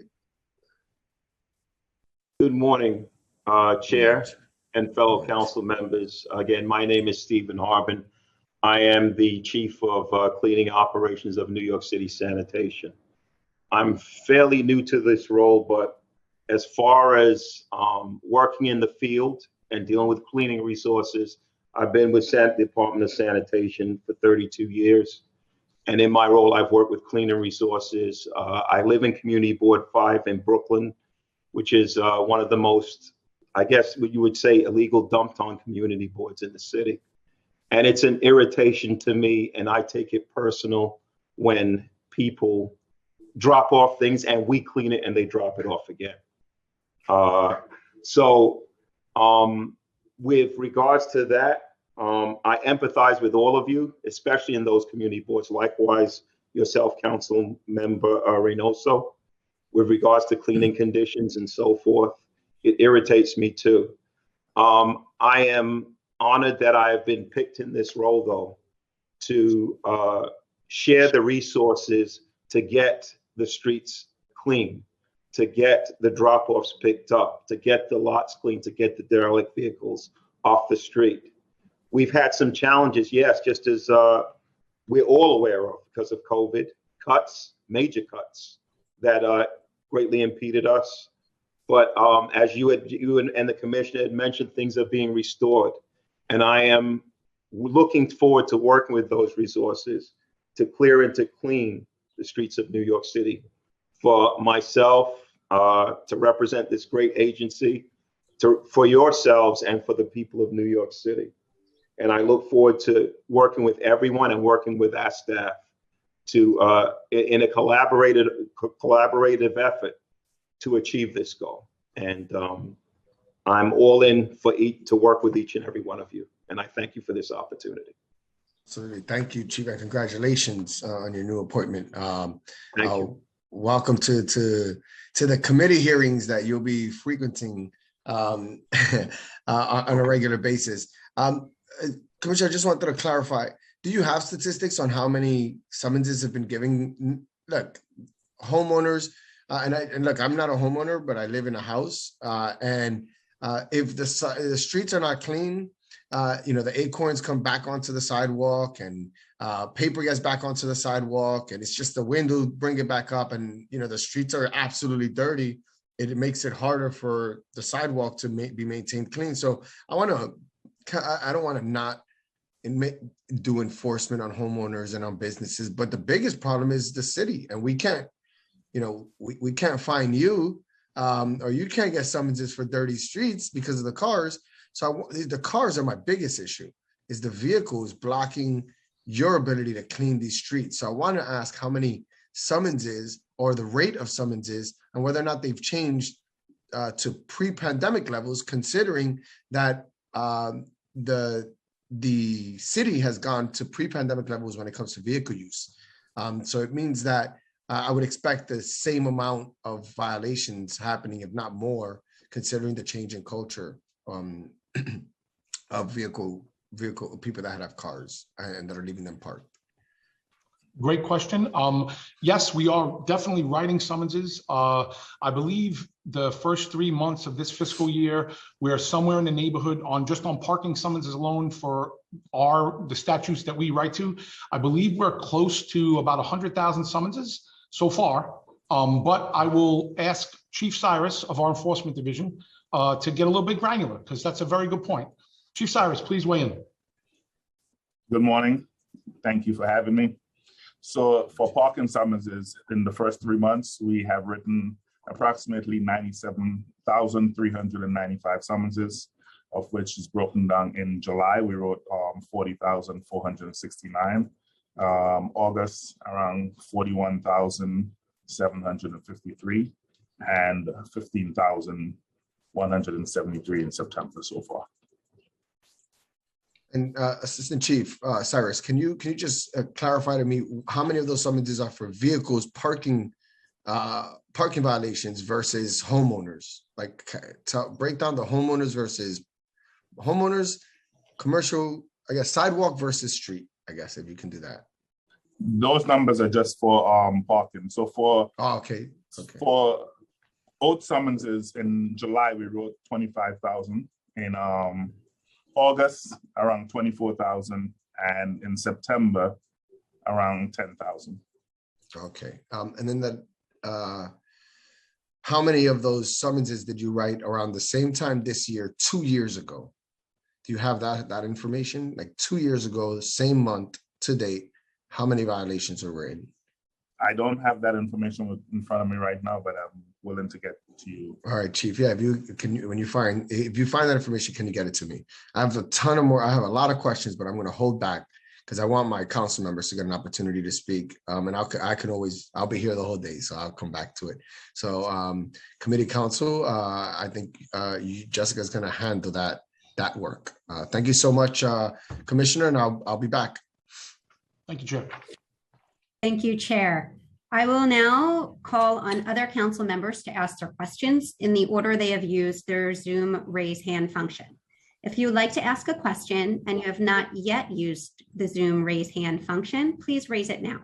Good morning, Chair and fellow council members. Again, my name is Stephen Harbin. I am the Chief of Cleaning Operations of New York City Sanitation. I'm fairly new to this role, but as far as working in the field and dealing with cleaning resources, I've been with the Department of Sanitation for 32 years. And in my role, I've worked with cleaning resources. I live in Community Board 5 in Brooklyn, which is one of the most, I guess what you would say, illegal dumped on community boards in the city. And it's an irritation to me, and I take it personal when people drop off things and we clean it and they drop it off again. With regards to that, I empathize with all of you, especially in those community boards. Likewise, yourself, Council Member Reynoso, with regards to cleaning conditions and so forth. It irritates me too. I am honored that I have been picked in this role, though, to share the resources to get the streets clean, to get the drop-offs picked up, to get the lots clean, to get the derelict vehicles off the street. We've had some challenges, yes, just as we're all aware of because of COVID, cuts, major cuts that greatly impeded us. But as you and the commissioner had mentioned, things are being restored. And I am looking forward to working with those resources to clear and to clean the streets of New York City. For myself, to represent this great agency, for yourselves and for the people of New York City. And I look forward to working with everyone and working with our staff to in a collaborative effort to achieve this goal. And I'm all in to work with each and every one of you. And I thank you for this opportunity. Absolutely. Thank you, Chief, and congratulations on your new appointment. Thank you. welcome to the committee hearings that you'll be frequenting on a regular basis. Commissioner, I just wanted to clarify, do you have statistics on how many summonses have been given? Look, homeowners, and look, I'm not a homeowner, but I live in a house, and if the streets are not clean, the acorns come back onto the sidewalk, and paper gets back onto the sidewalk, and it's just the wind will bring it back up, and the streets are absolutely dirty. It makes it harder for the sidewalk to be maintained clean. So I don't want to not do enforcement on homeowners and on businesses, but the biggest problem is the city, and we can't fine you, or you can't get summonses for dirty streets because of the cars. So the cars are my biggest issue, is the vehicles blocking your ability to clean these streets. So I want to ask how many summonses, or the rate of summonses, and whether or not they've changed to pre-pandemic levels, considering that the city has gone to pre-pandemic levels when it comes to vehicle use. So it means that I would expect the same amount of violations happening, if not more, considering the change in culture of vehicle people that have cars and that are leaving them parked. Great question. Yes, we are definitely writing summonses. I believe the first 3 months of this fiscal year, we are somewhere in the neighborhood on parking summonses alone for the statutes that we write to. I believe we're close to about 100,000 summonses so far. But I will ask Chief Cyrus of our enforcement division to get a little bit granular, because that's a very good point. Chief Cyrus, please weigh in. Good morning. Thank you for having me. So for parking summonses, in the first 3 months, we have written approximately 97,395 summonses, of which is broken down. In July, we wrote 40,469. August, around 41,753, and 15,173 in September so far. And Assistant Chief Cyrus, can you just clarify to me how many of those summonses are for vehicles parking violations versus homeowners? Like, break down the homeowners versus commercial, I guess, sidewalk versus street, I guess, if you can do that. Those numbers are just for parking. So for for both summonses in July, we wrote 25,000. In August, around 24,000, and in September, around 10,000. Okay, and then how many of those summonses did you write around the same time this year, 2 years ago? Do you have that information? Like 2 years ago, same month to date, how many violations were written? I don't have that information in front of me right now, but I'm willing to get to you. All right, Chief. Yeah, if you find that information, can you get it to me? I have a ton of more. I have a lot of questions, but I'm going to hold back because I want my council members to get an opportunity to speak. And I'll be here the whole day, so I'll come back to it. So, committee council, I think Jessica's going to handle that work. Thank you so much, Commissioner, and I'll be back. Thank you, Chair. Thank you, Chair. I will now call on other council members to ask their questions in the order they have used their Zoom raise hand function. If you would like to ask a question and you have not yet used the Zoom raise hand function, please raise it now.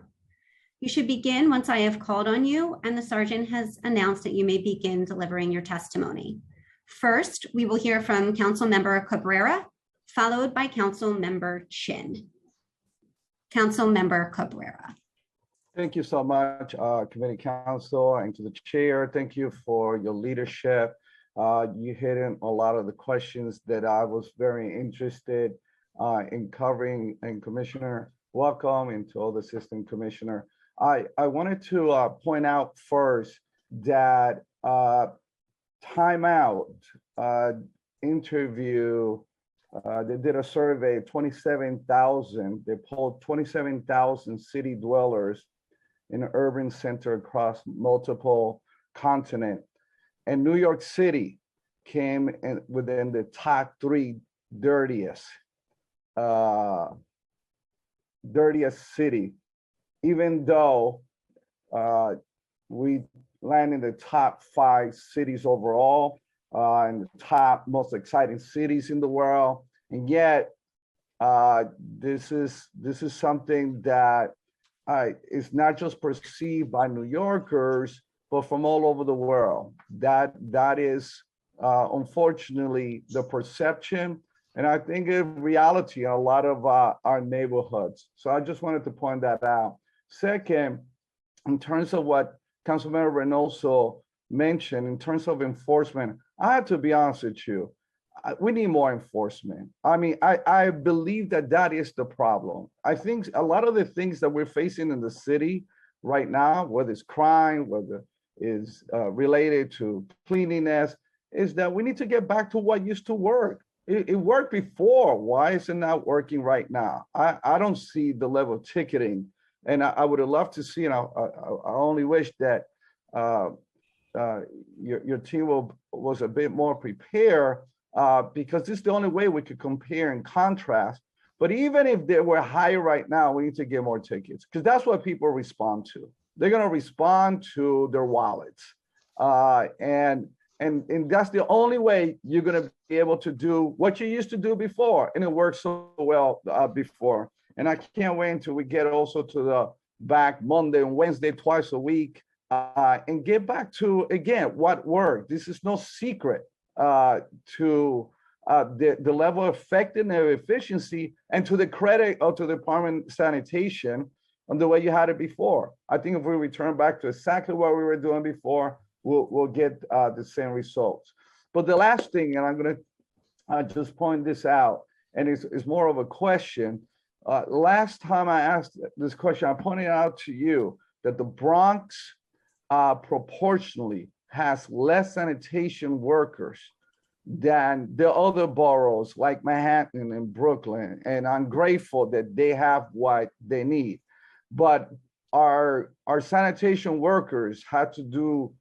You should begin once I have called on you and the sergeant has announced that you may begin delivering your testimony. First, we will hear from Council Member Cabrera, followed by Council Member Chin. Council Member Cabrera. Thank you so much, Committee Council, and to the Chair. Thank you for your leadership. You hit in a lot of the questions that I was very interested in covering. And Commissioner, welcome, and to all the Assistant Commissioner. I wanted to point out first that Time Out interview, they did a survey of 27,000. They polled 27,000 city dwellers in an urban center across multiple continents. And New York City came in within the top 3 dirtiest city, even though we land in the top 5 cities overall, and the top most exciting cities in the world. And yet, this is something that is not just perceived by New Yorkers, but from all over the world. That is unfortunately the perception, and I think a reality in a lot of our neighborhoods. So I just wanted to point that out. Second, in terms of what Councilmember Reynoso mentioned, in terms of enforcement, I have to be honest with you. We need more enforcement. I mean, I believe that is the problem. I think a lot of the things that we're facing in the city right now, whether it's crime, whether it's related to cleanliness, is that we need to get back to what used to work. It worked before. Why is it not working right now? I don't see the level of ticketing, and I would have loved to see, and I only wish that your team was a bit more prepared, because this is the only way we could compare and contrast. But even if they were higher right now, we need to get more tickets, because that's what people respond to. They're going to respond to their wallets. And that's the only way you're going to be able to do what you used to do before. And it worked so well before. And I can't wait until we get also to the back Monday and Wednesday, twice a week, and get back to, again, what worked. This is no secret to the level of effectiveness and efficiency, and to the credit of the Department of Sanitation on the way you had it before. I think if we return back to exactly what we were doing before, we'll get the same results. But the last thing, and I'm going to just point this out, and it's more of a question. Last time I asked this question, I pointed out to you that the Bronx proportionally has less sanitation workers than the other boroughs like Manhattan and Brooklyn, and I'm grateful that they have what they need. But our sanitation workers had to do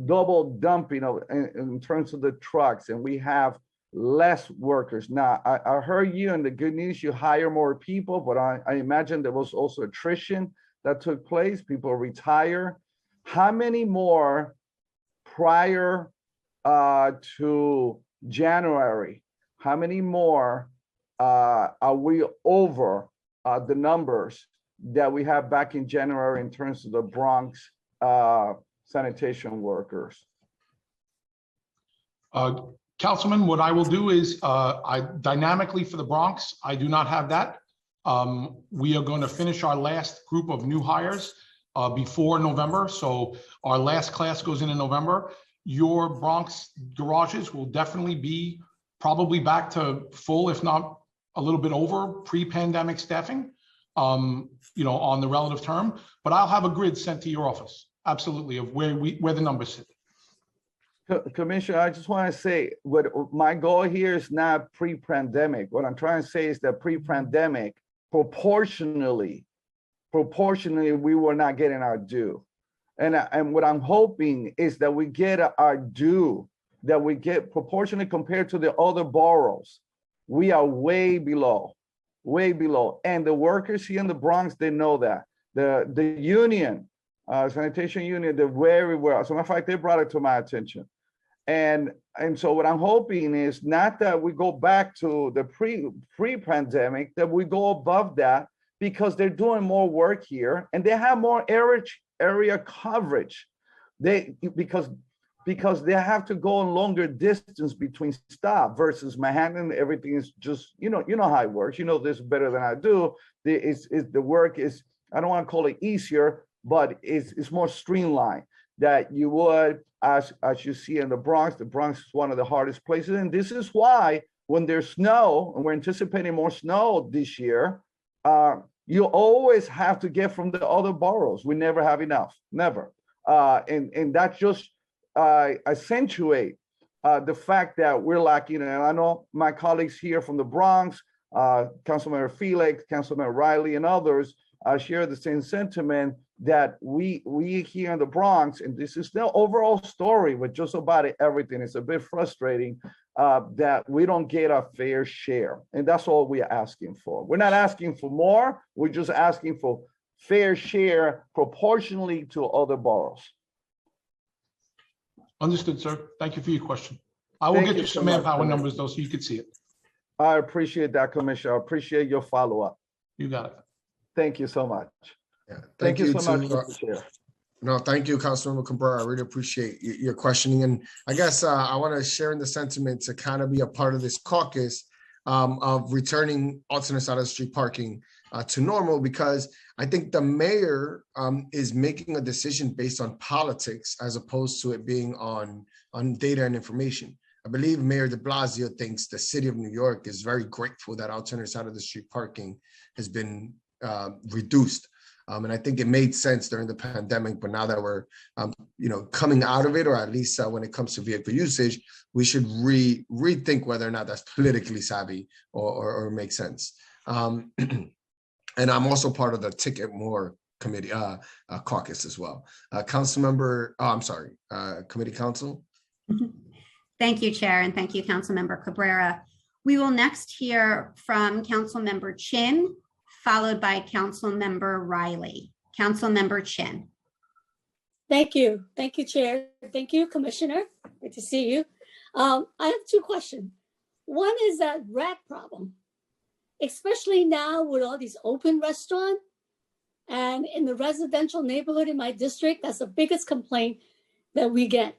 double dumping in terms of the trucks, and we have less workers. Now, I heard you, and the good news, you hire more people, but I imagine there was also attrition that took place. People retire. How many more prior to January? How many more are we over the numbers that we have back in January in terms of the Bronx sanitation workers? Councilman, what I will do is I dynamically for the Bronx, I do not have that. We are going to finish our last group of new hires before November. So our last class goes in November. Your Bronx garages will definitely be probably back to full, if not a little bit over pre-pandemic staffing, on the relative term. But I'll have a grid sent to your office, absolutely, of where the numbers sit. Commissioner, I just want to say, what my goal here is not pre-pandemic. What I'm trying to say is that pre-pandemic, proportionally, we were not getting our due. And what I'm hoping is that we get our due, that we get proportionally compared to the other boroughs. We are way below. And the workers here in the Bronx, they know that. The union, sanitation union, they're very well. As a matter of fact, they brought it to my attention. And so what I'm hoping is not that we go back to the pre-pandemic, that we go above that, because they're doing more work here and they have more area coverage. Because they have to go a longer distance between stop versus Manhattan. Everything is just, you know how it works. You know this better than I do. The work is, I don't want to call it easier, but it's more streamlined. That you would, as you see in the Bronx is one of the hardest places. And this is why when there's snow, and we're anticipating more snow this year, you always have to get from the other boroughs. We never have enough, never. And that just accentuate the fact that we're lacking. And I know my colleagues here from the Bronx, Councilmember Felix, Councilmember Riley, and others share the same sentiment, that we here in the Bronx, and this is the overall story with just about everything, it's a bit frustrating that we don't get a fair share. And that's all we're asking for. We're not asking for more, we're just asking for fair share proportionally to other boroughs. Understood, sir. Thank you for your question. I will Thank get you you so some much, manpower Commissioner. numbers though, so you could see it. I appreciate that, Commissioner. I appreciate your follow-up. You got it. Thank you so much. Yeah, Thank you so much, to, Mr. Chair. no, thank you, Councilmember Cabrera. I really appreciate your questioning. And I guess I want to share in the sentiment to kind of be a part of this caucus of returning alternate side of the street parking to normal, because I think the mayor is making a decision based on politics as opposed to it being on data and information. I believe Mayor de Blasio thinks the city of New York is very grateful that alternate side of the street parking has been reduced. And I think it made sense during the pandemic, but now that we're, coming out of it, or at least when it comes to vehicle usage, we should rethink whether or not that's politically savvy or makes sense. And I'm also part of the Ticket More committee caucus as well. Committee counsel. Thank you, Chair, and thank you, Councilmember Cabrera. We will next hear from Councilmember Chin, followed by Councilmember Riley. Councilmember Chin. Thank you. Thank you, Chair. Thank you, Commissioner. Good to see you. I have two questions. One is that rat problem, especially now with all these open restaurants, and in the residential neighborhood in my district, that's the biggest complaint that we get.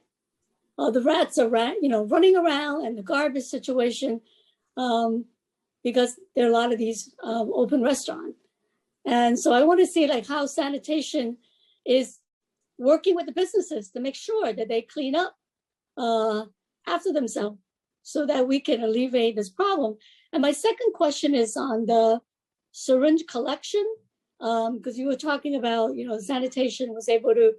The rats are running around, and the garbage situation, because there are a lot of these open restaurants. And so I want to see like how sanitation is working with the businesses to make sure that they clean up after themselves so that we can alleviate this problem. And my second question is on the syringe collection, because you were talking about, sanitation was able to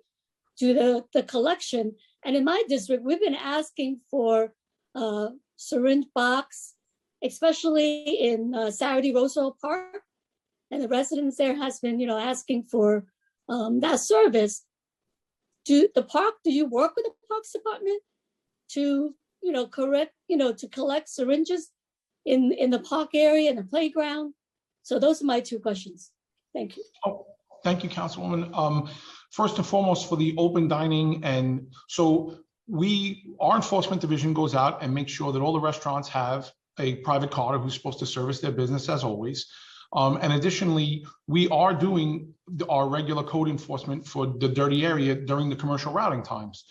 do the collection. And in my district, we've been asking for syringe box, especially in Saturday Roosevelt Park. And the residents there has been, asking for that service. Do you work with the Parks Department to, to collect syringes in the park area and the playground? So those are my two questions. Thank you. Oh, thank you, Councilwoman. First and foremost, for the open dining, and so our enforcement division goes out and makes sure that all the restaurants have a private carder who's supposed to service their business as always. And additionally, we are doing our regular code enforcement for the dirty area during the commercial routing times.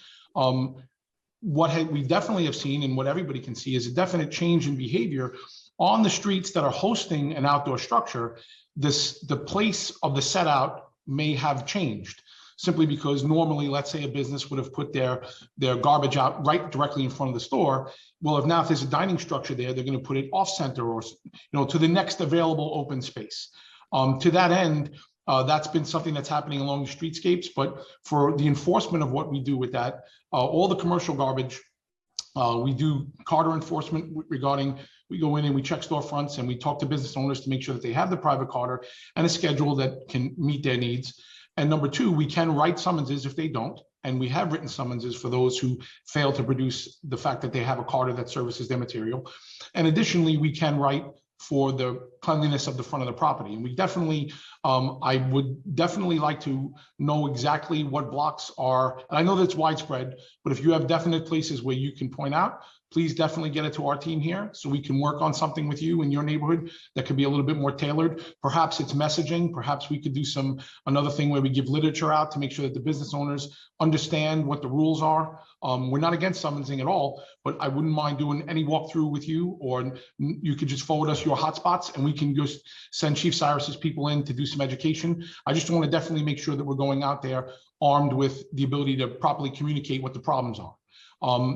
What we definitely have seen, and what everybody can see, is a definite change in behavior on the streets that are hosting an outdoor structure. The place of the set out may have changed, simply because normally, let's say a business would have put their garbage out right directly in front of the store. Well, if there's a dining structure there, they're going to put it off center or, to the next available open space. To that end, that's been something that's happening along the streetscapes. But for the enforcement of what we do with that, all the commercial garbage, we do carder enforcement regarding. We go in and we check storefronts and we talk to business owners to make sure that they have the private carder and a schedule that can meet their needs. And number two, we can write summonses if they don't. And we have written summonses for those who fail to produce the fact that they have a carder that services their material. And additionally, we can write for the cleanliness of the front of the property. And we definitely, I would definitely like to know exactly what blocks are. And I know that's widespread, but if you have definite places where you can point out, please definitely get it to our team here so we can work on something with you in your neighborhood that could be a little bit more tailored. Perhaps it's messaging. Perhaps we could do another thing where we give literature out to make sure that the business owners understand what the rules are. We're not against summonsing at all, but I wouldn't mind doing any walkthrough with you, or you could just forward us your hotspots and we can just send Chief Cyrus's people in to do some education. I just want to definitely make sure that we're going out there armed with the ability to properly communicate what the problems are.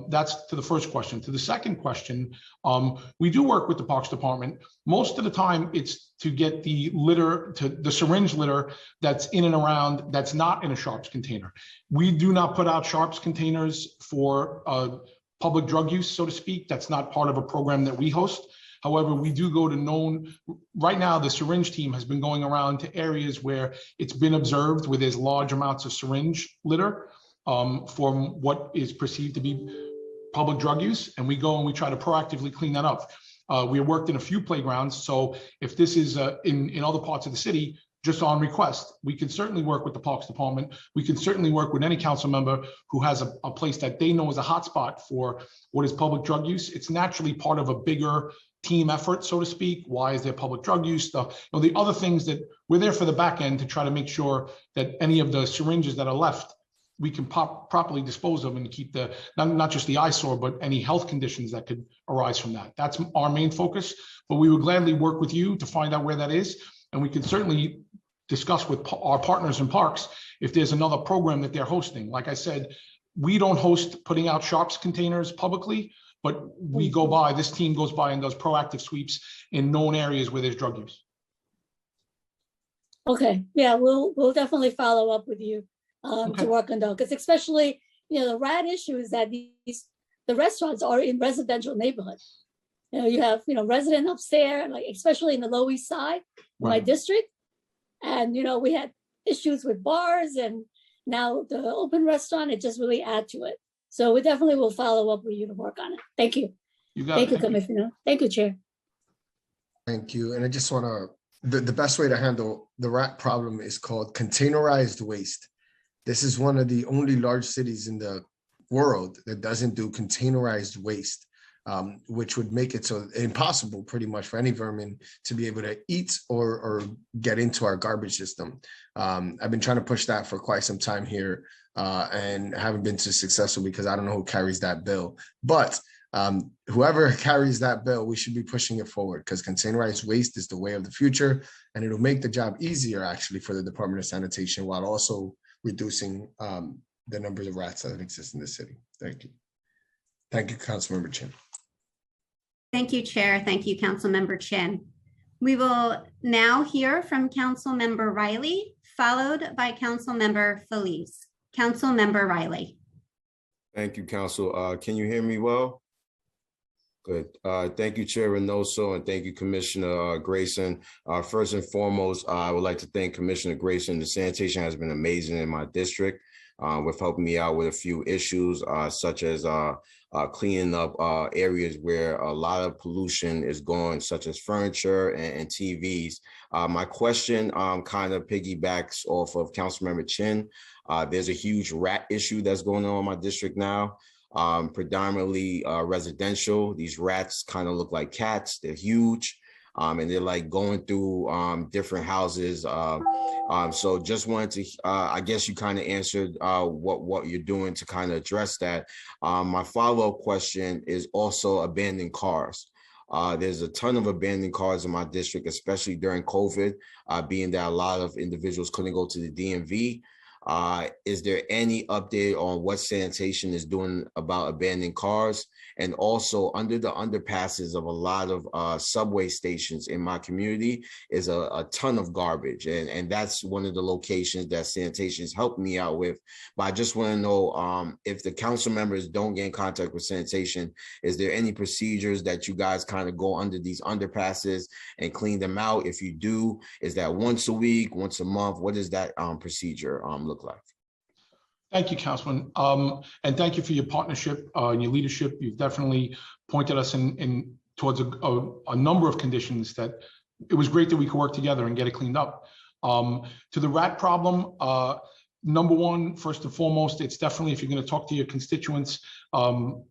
That's to the first question. To the second question, we do work with the Parks Department. Most of the time, it's to get the syringe litter that's in and around, that's not in a sharps container. We do not put out sharps containers for public drug use, so to speak. That's not part of a program that we host. However, we do go to right now the syringe team has been going around to areas where it's been observed where there's large amounts of syringe litter from what is perceived to be public drug use. And we go and we try to proactively clean that up. We worked in a few playgrounds. So if this is in other parts of the city, just on request. We can certainly work with the Parks Department. We can certainly work with any council member who has a place that they know is a hotspot for what is public drug use. It's naturally part of a bigger team effort, so to speak. Why is there public drug use stuff? The other things that we're there for the back end to try to make sure that any of the syringes that are left, we can properly dispose of and keep the, not just the eyesore, but any health conditions that could arise from that. That's our main focus, but we would gladly work with you to find out where that is. And we can certainly discuss with our partners in parks if there's another program that they're hosting. Like I said, we don't host putting out sharps containers publicly, but we go by, this team goes by and does proactive sweeps in known areas where there's drug use. Okay, yeah, we'll definitely follow up with you to work on those, because especially, the rat issue is that the restaurants are in residential neighborhoods. You have, resident upstairs, like especially in the Lower East Side, my district. And, we had issues with bars, and now the open restaurant, it just really add to it. So we definitely will follow up with you to work on it. Thank you. Thank you, Commissioner. Thank you, Chair. Thank you. And I just want to, the best way to handle the rat problem is called containerized waste. This is one of the only large cities in the world that doesn't do containerized waste, which would make it so impossible pretty much for any vermin to be able to eat or get into our garbage system. I've been trying to push that for quite some time here and haven't been too successful because I don't know who carries that bill. But whoever carries that bill, we should be pushing it forward, because containerized waste is the way of the future, and it'll make the job easier actually for the Department of Sanitation, while also reducing the numbers of rats that exist in the city. Thank you. Thank you, Councilmember Chin. Thank you, Chair. Thank you, Councilmember Chin. We will now hear from Councilmember Riley, followed by Councilmember Feliz. Councilmember Riley. Thank you, Council. Can you hear me well? Good. Thank you, Chair Reynoso, and thank you, Commissioner Grayson. First and foremost, I would like to thank Commissioner Grayson. The sanitation has been amazing in my district with helping me out with a few issues, such as cleaning up areas where a lot of pollution is going, such as furniture and TVs. My question kind of piggybacks off of Councilmember Chin. There's a huge rat issue that's going on in my district now. Predominantly residential. These rats kind of look like cats. They're huge, and they're like going through different houses. So just wanted to, I guess you kind of answered what you're doing to kind of address that. My follow-up question is also abandoned cars. There's a ton of abandoned cars in my district, especially during COVID, being that a lot of individuals couldn't go to the DMV. Is there any update on what sanitation is doing about abandoned cars? And also under the underpasses of a lot of subway stations in my community is a ton of garbage. And that's one of the locations that sanitation has helped me out with. But I just want to know if the council members don't get in contact with sanitation, is there any procedures that you guys kind of go under these underpasses and clean them out? If you do, is that once a week, once a month? What does that procedure look like? Thank you, Councilman. And thank you for your partnership and your leadership. You've definitely pointed us in towards a number of conditions that it was great that we could work together and get it cleaned up. To the rat problem, number one, first and foremost, it's definitely, if you're going to talk to your constituents, the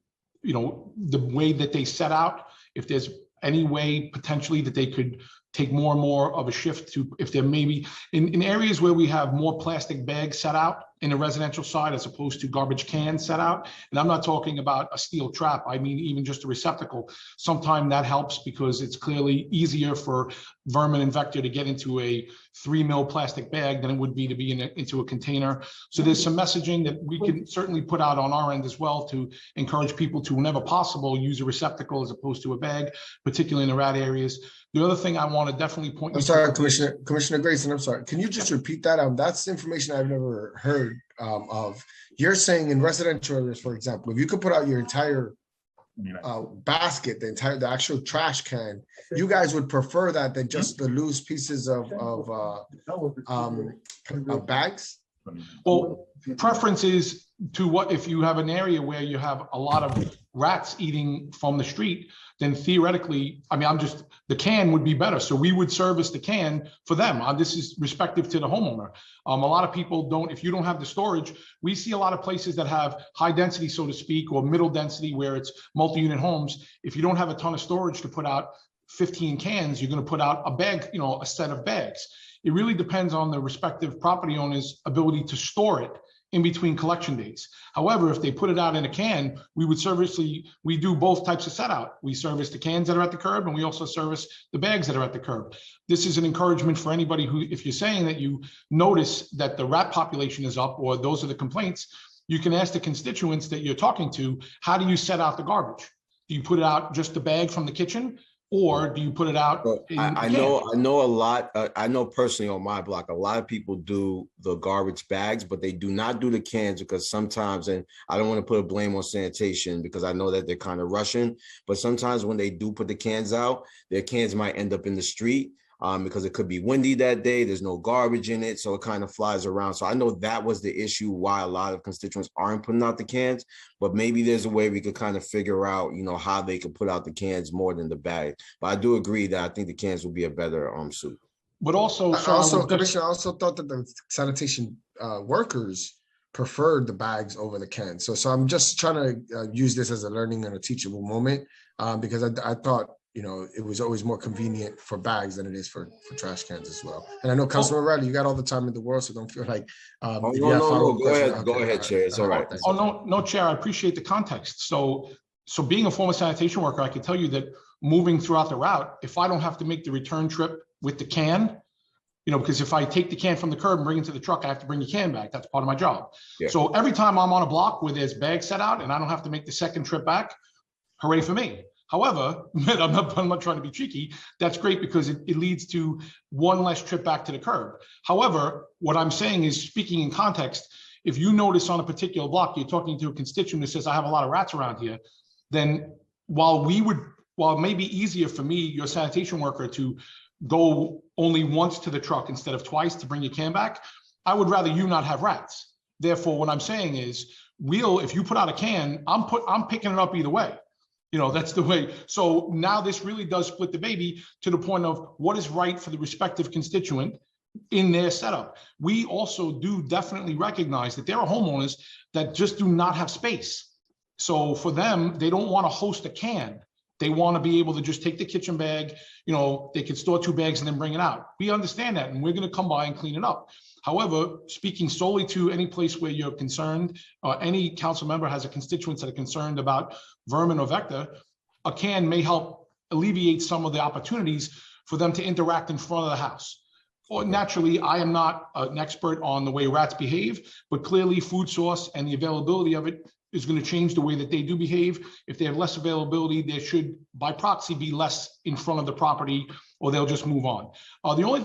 way that they set out, if there's any way potentially that they could take more and more of a shift to, if there may be in areas where we have more plastic bags set out in the residential side as opposed to garbage cans set out. And I'm not talking about a steel trap. I mean, even just a receptacle. Sometimes that helps because it's clearly easier for vermin and vector to get into a 3 mil plastic bag than it would be to be into a container. So there's some messaging that we can certainly put out on our end as well to encourage people to, whenever possible, use a receptacle as opposed to a bag, particularly in the rat areas. The other thing I want to definitely point. I'm sorry, Commissioner Grayson. I'm sorry. Can you just repeat that? That's information I've never heard of. You're saying in residential areas, for example, if you could put out your entire basket, the actual trash can, you guys would prefer that than just the loose pieces of bags? Well, preference is to what if you have an area where you have a lot of rats eating from the street, then theoretically, I mean, the can would be better. So we would service the can for them. This is respective to the homeowner. A lot of people don't, if you don't have the storage, we see a lot of places that have high density, so to speak, or middle density where it's multi-unit homes. If you don't have a ton of storage to put out 15 cans, you're going to put out a bag, a set of bags. It really depends on the respective property owner's ability to store it in between collection dates. However, if they put it out in a can, we do both types of set out. We service the cans that are at the curb, and we also service the bags that are at the curb. This is an encouragement for anybody who, if you're saying that you notice that the rat population is up, or those are the complaints, you can ask the constituents that you're talking to, how do you set out the garbage? Do you put it out just the bag from the kitchen? Or do you put it out? I know a lot. I know personally on my block, a lot of people do the garbage bags, but they do not do the cans because sometimes, and I don't want to put a blame on sanitation because I know that they're kind of rushing, but sometimes when they do put the cans out, their cans might end up in the street because it could be windy that day. There's no garbage in it, so it kind of flies around. So I know that was the issue why a lot of constituents aren't putting out the cans, but maybe there's a way we could kind of figure out, how they could put out the cans more than the bag. But I do agree that I think the cans will be a better suit. But also, Commissioner, I also thought that the sanitation workers preferred the bags over the cans. So I'm just trying to use this as a learning and a teachable moment because I thought, it was always more convenient for bags than it is for trash cans as well. And I know Councilman Riley, you got all the time in the world, so don't feel like. No, go ahead, Chair. It's all right. No, Chair. I appreciate the context. So being a former sanitation worker, I can tell you that moving throughout the route, if I don't have to make the return trip with the can, because if I take the can from the curb and bring it to the truck, I have to bring the can back. That's part of my job. Yeah. So every time I'm on a block where there's bags set out and I don't have to make the second trip back, hooray for me. However, I'm not trying to be cheeky. That's great because it leads to one less trip back to the curb. However, what I'm saying is, speaking in context, if you notice on a particular block, you're talking to a constituent who says, I have a lot of rats around here, then while it may be easier for me, your sanitation worker, to go only once to the truck instead of twice to bring your can back, I would rather you not have rats. Therefore, what I'm saying is, if you put out a can, I'm picking it up either way. That's the way. So now this really does split the baby to the point of what is right for the respective constituent in their setup. We also do definitely recognize that there are homeowners that just do not have space. So for them, they don't want to host a can. They want to be able to just take the kitchen bag, they can store 2 bags and then bring it out. We understand that, and we're going to come by and clean it up. However, speaking solely to any place where you're concerned, any council member has a constituents that are concerned about vermin or vector, a can may help alleviate some of the opportunities for them to interact in front of the house. Or naturally, I am not an expert on the way rats behave, but clearly food source and the availability of it is going to change the way that they do behave. If they have less availability, there should, by proxy, be less in front of the property, or they'll just move on. The one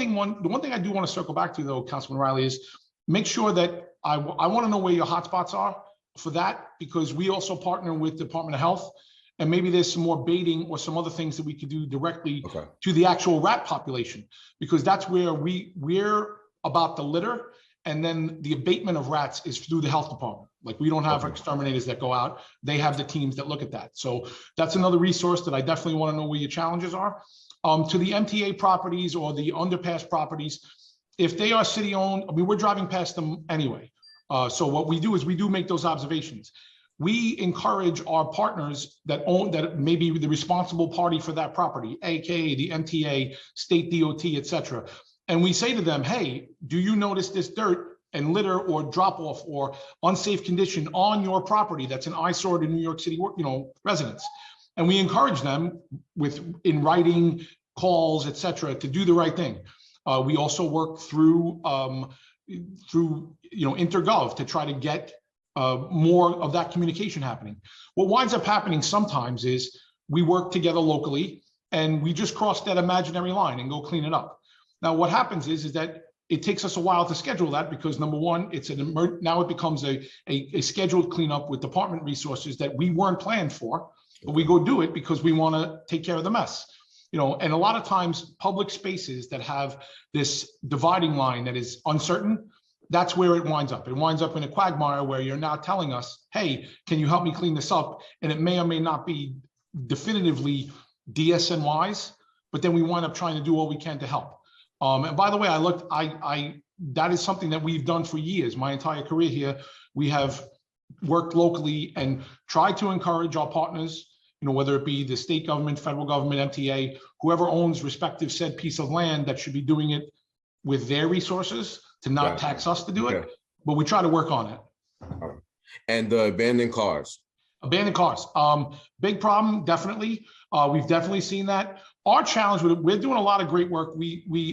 thing I do want to circle back to, though, Councilman Riley, is make sure that I want to know where your hotspots are for that, because we also partner with the Department of Health, and maybe there's some more baiting or some other things that we could do directly to the actual rat population, because that's where we're about the litter. And then the abatement of rats is through the health department. Like, we don't have exterminators that go out. They have the teams that look at that. So that's another resource that I definitely want to know where your challenges are. To the MTA properties or the underpass properties, if they are city owned, we're driving past them anyway. So what we do is we do make those observations. We encourage our partners that may be the responsible party for that property, aka the MTA, state DOT, etc. And we say to them, hey, do you notice this dirt and litter or drop off or unsafe condition on your property that's an eyesore to New York City, residents? And we encourage them in writing, calls, etc., to do the right thing. We also work through Intergov to try to get more of that communication happening. What winds up happening sometimes is we work together locally and we just cross that imaginary line and go clean it up. Now, what happens is that it takes us a while to schedule that, because number one, now it becomes a scheduled cleanup with department resources that we weren't planned for, but we go do it because we want to take care of the mess. And a lot of times public spaces that have this dividing line that is uncertain, that's where it winds up. It winds up in a quagmire where you're now telling us, hey, can you help me clean this up? And it may or may not be definitively DSNYs, but then we wind up trying to do all we can to help. And by the way, that is something that we've done for years. My entire career here, we have worked locally and tried to encourage our partners, whether it be the state government, federal government, MTA, whoever owns respective said piece of land that should be doing it with their resources to not tax us to do it. But we try to work on it. And the abandoned cars. Abandoned cars, big problem, definitely. We've definitely seen that. Our challenge with it, we're doing a lot of great work.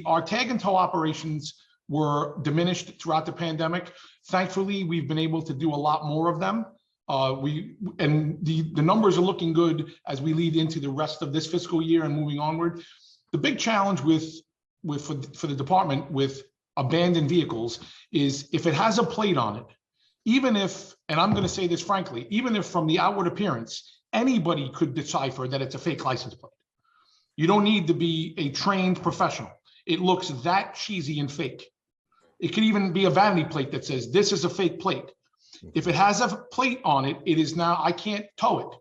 Our tag and tow operations were diminished throughout the pandemic. Thankfully, we've been able to do a lot more of them. The numbers are looking good as we lead into the rest of this fiscal year and moving onward. The big challenge for the department with abandoned vehicles is if it has a plate on it, even if, and I'm going to say this frankly, even if from the outward appearance, anybody could decipher that it's a fake license plate. You don't need to be a trained professional. It looks that cheesy and fake. It could even be a vanity plate that says, this is a fake plate. If it has a plate on it, it is now, I can't tow it.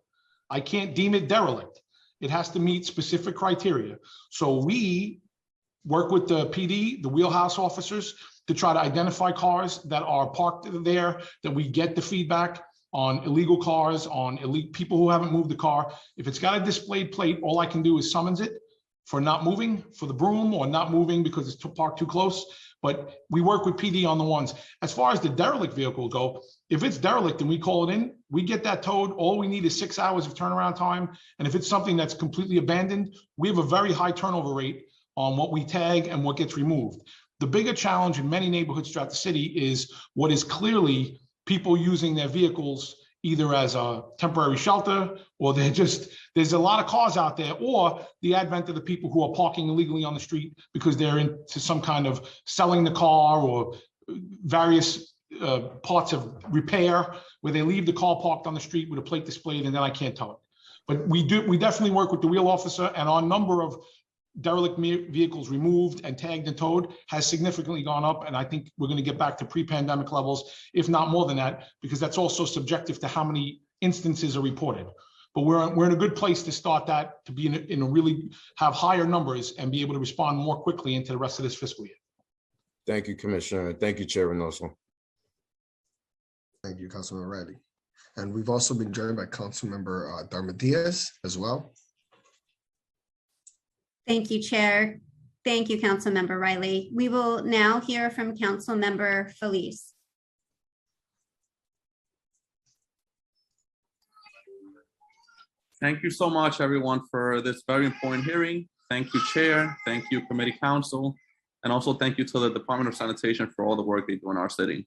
I can't deem it derelict. It has to meet specific criteria. So we work with the PD, the wheelhouse officers, to try to identify cars that are parked there, that we get the feedback on illegal cars, on illegal people who haven't moved the car. If it's got a displayed plate, all I can do is summons it for not moving, for the broom, or not moving because it's parked too close. But we work with PD on the ones. As far as the derelict vehicle go, if it's derelict and we call it in, we get that towed. All we need is 6 hours of turnaround time. And if it's something that's completely abandoned, we have a very high turnover rate on what we tag and what gets removed. The bigger challenge in many neighborhoods throughout the city is what is clearly people using their vehicles either as a temporary shelter, or there's a lot of cars out there, or the advent of the people who are parking illegally on the street because they're into some kind of selling the car or various parts of repair where they leave the car parked on the street with a plate displayed and then I can't tow it. But we definitely work with the wheel officer, and our number of derelict vehicles removed and tagged and towed has significantly gone up. And I think we're going to get back to pre-pandemic levels, if not more than that, because that's also subjective to how many instances are reported. But we're in a good place to start that, to be in a really have higher numbers and be able to respond more quickly into the rest of this fiscal year. Thank you, Commissioner. Thank you, Chair Reynoso. Thank you, Councilmember Riley. And we've also been joined by Councilmember Darma Diaz as well. Thank you, Chair. Thank you, Councilmember Riley. We will now hear from Councilmember Felice. Thank you so much, everyone, for this very important hearing. Thank you, Chair. Thank you, Committee Council. And also thank you to the Department of Sanitation for all the work they do in our city.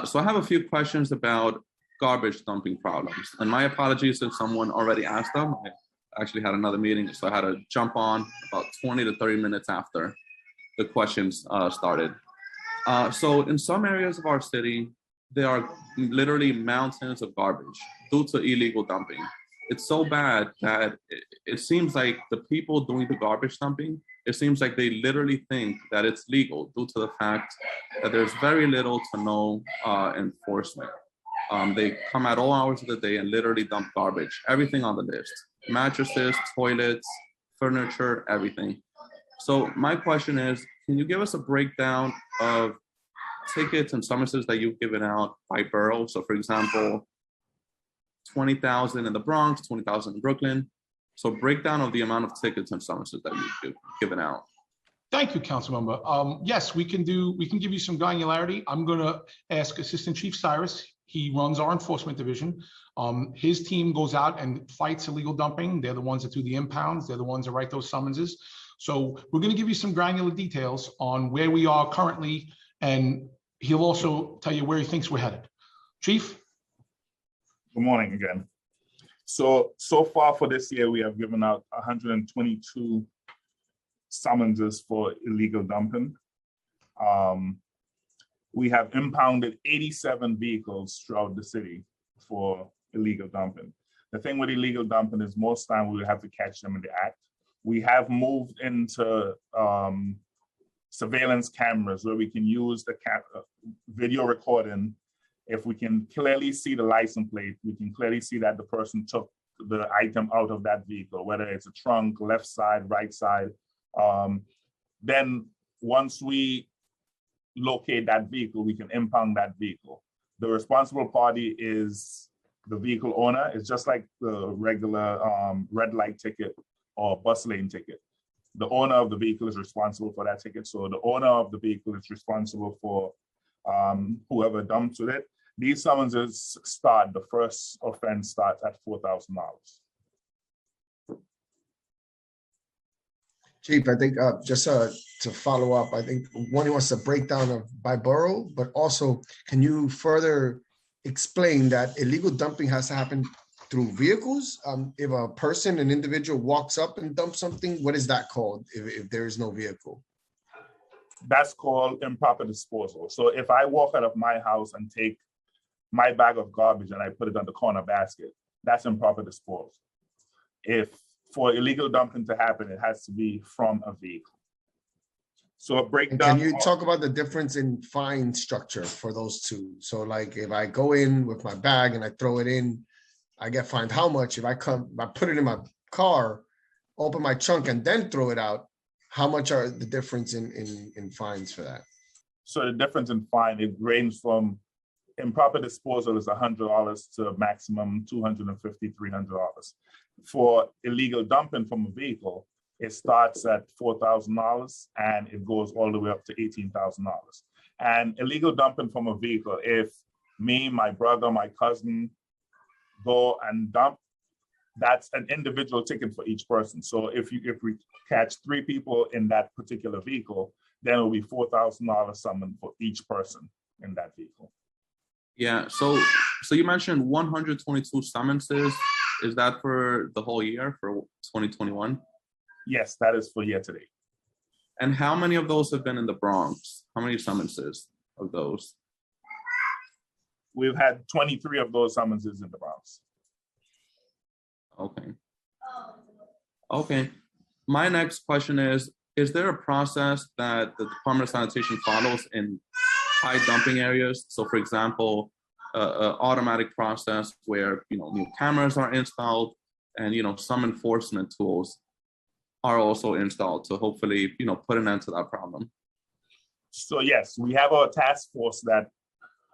So I have a few questions about garbage dumping problems. And my apologies if someone already asked them. I actually had another meeting, so I had to jump on about 20 to 30 minutes after the questions started. So in some areas of our city, there are literally mountains of garbage due to illegal dumping. It's so bad that it seems like the people doing the garbage dumping, it seems like they literally think that it's legal due to the fact that there's very little to no enforcement. They come at all hours of the day and literally dump garbage, everything on the list. Mattresses, toilets, furniture, everything. So my question is, can you give us a breakdown of tickets and summonses that you've given out by borough? So for example, 20,000 in the Bronx, 20,000 in Brooklyn. So breakdown of the amount of tickets and summonses that you've given out. Thank you, Councilmember. Yes, we can give you some granularity. I'm going to ask Assistant Chief Cyrus. He runs our enforcement division. His team goes out and fights illegal dumping. They're the ones that do the impounds. They're the ones that write those summonses. So we're going to give you some granular details on where we are currently, and he'll also tell you where he thinks we're headed. Chief? Good morning again. So far for this year, we have given out 122 summonses for illegal dumping. We have impounded 87 vehicles throughout the city for illegal dumping. The thing with illegal dumping is most time we will have to catch them in the act. We have moved into surveillance cameras where we can use the video recording. If we can clearly see the license plate, we can clearly see that the person took the item out of that vehicle, whether it's a trunk, left side, right side. Then once we locate that vehicle, we can impound that vehicle. The responsible party is the vehicle owner. It's just like the regular red light ticket or bus lane ticket. The owner of the vehicle is responsible for that ticket. So the owner of the vehicle is responsible for whoever dumps with it. These summonses start, the first offense starts at $4,000. Chief, I think just to follow up, I think one wants a breakdown of by borough, but also can you further explain that illegal dumping has to happen through vehicles? If a person, an individual walks up and dumps something, what is that called if there is no vehicle? That's called improper disposal. So if I walk out of my house and take my bag of garbage and I put it on the corner basket, that's improper disposal. If for illegal dumping to happen, it has to be from a vehicle. So a breakdown. Can you talk about the difference in fine structure for those two? So like if I go in with my bag and I throw it in, I get fined how much? If I put it in my car, open my trunk and then throw it out, how much are the difference in fines for that? So the difference in fine, it ranges from improper disposal is $100 to maximum $250, $300. For illegal dumping from a vehicle, it starts at $4,000 and it goes all the way up to $18,000. And illegal dumping from a vehicle, if me, my brother, my cousin go and dump, that's an individual ticket for each person. So if we catch 3 people in that particular vehicle, then it will be $4,000 summoned for each person in that vehicle. Yeah, so you mentioned 122 summonses. Is that for the whole year, for 2021? Yes, that is for year to date. And how many of those have been in the Bronx? How many summonses of those? We've had 23 of those summonses in the Bronx. Okay. Okay. My next question is there a process that the Department of Sanitation follows in high dumping areas? So for example, automatic process where, new cameras are installed and, some enforcement tools are also installed to hopefully, put an end to that problem. So yes, we have a task force that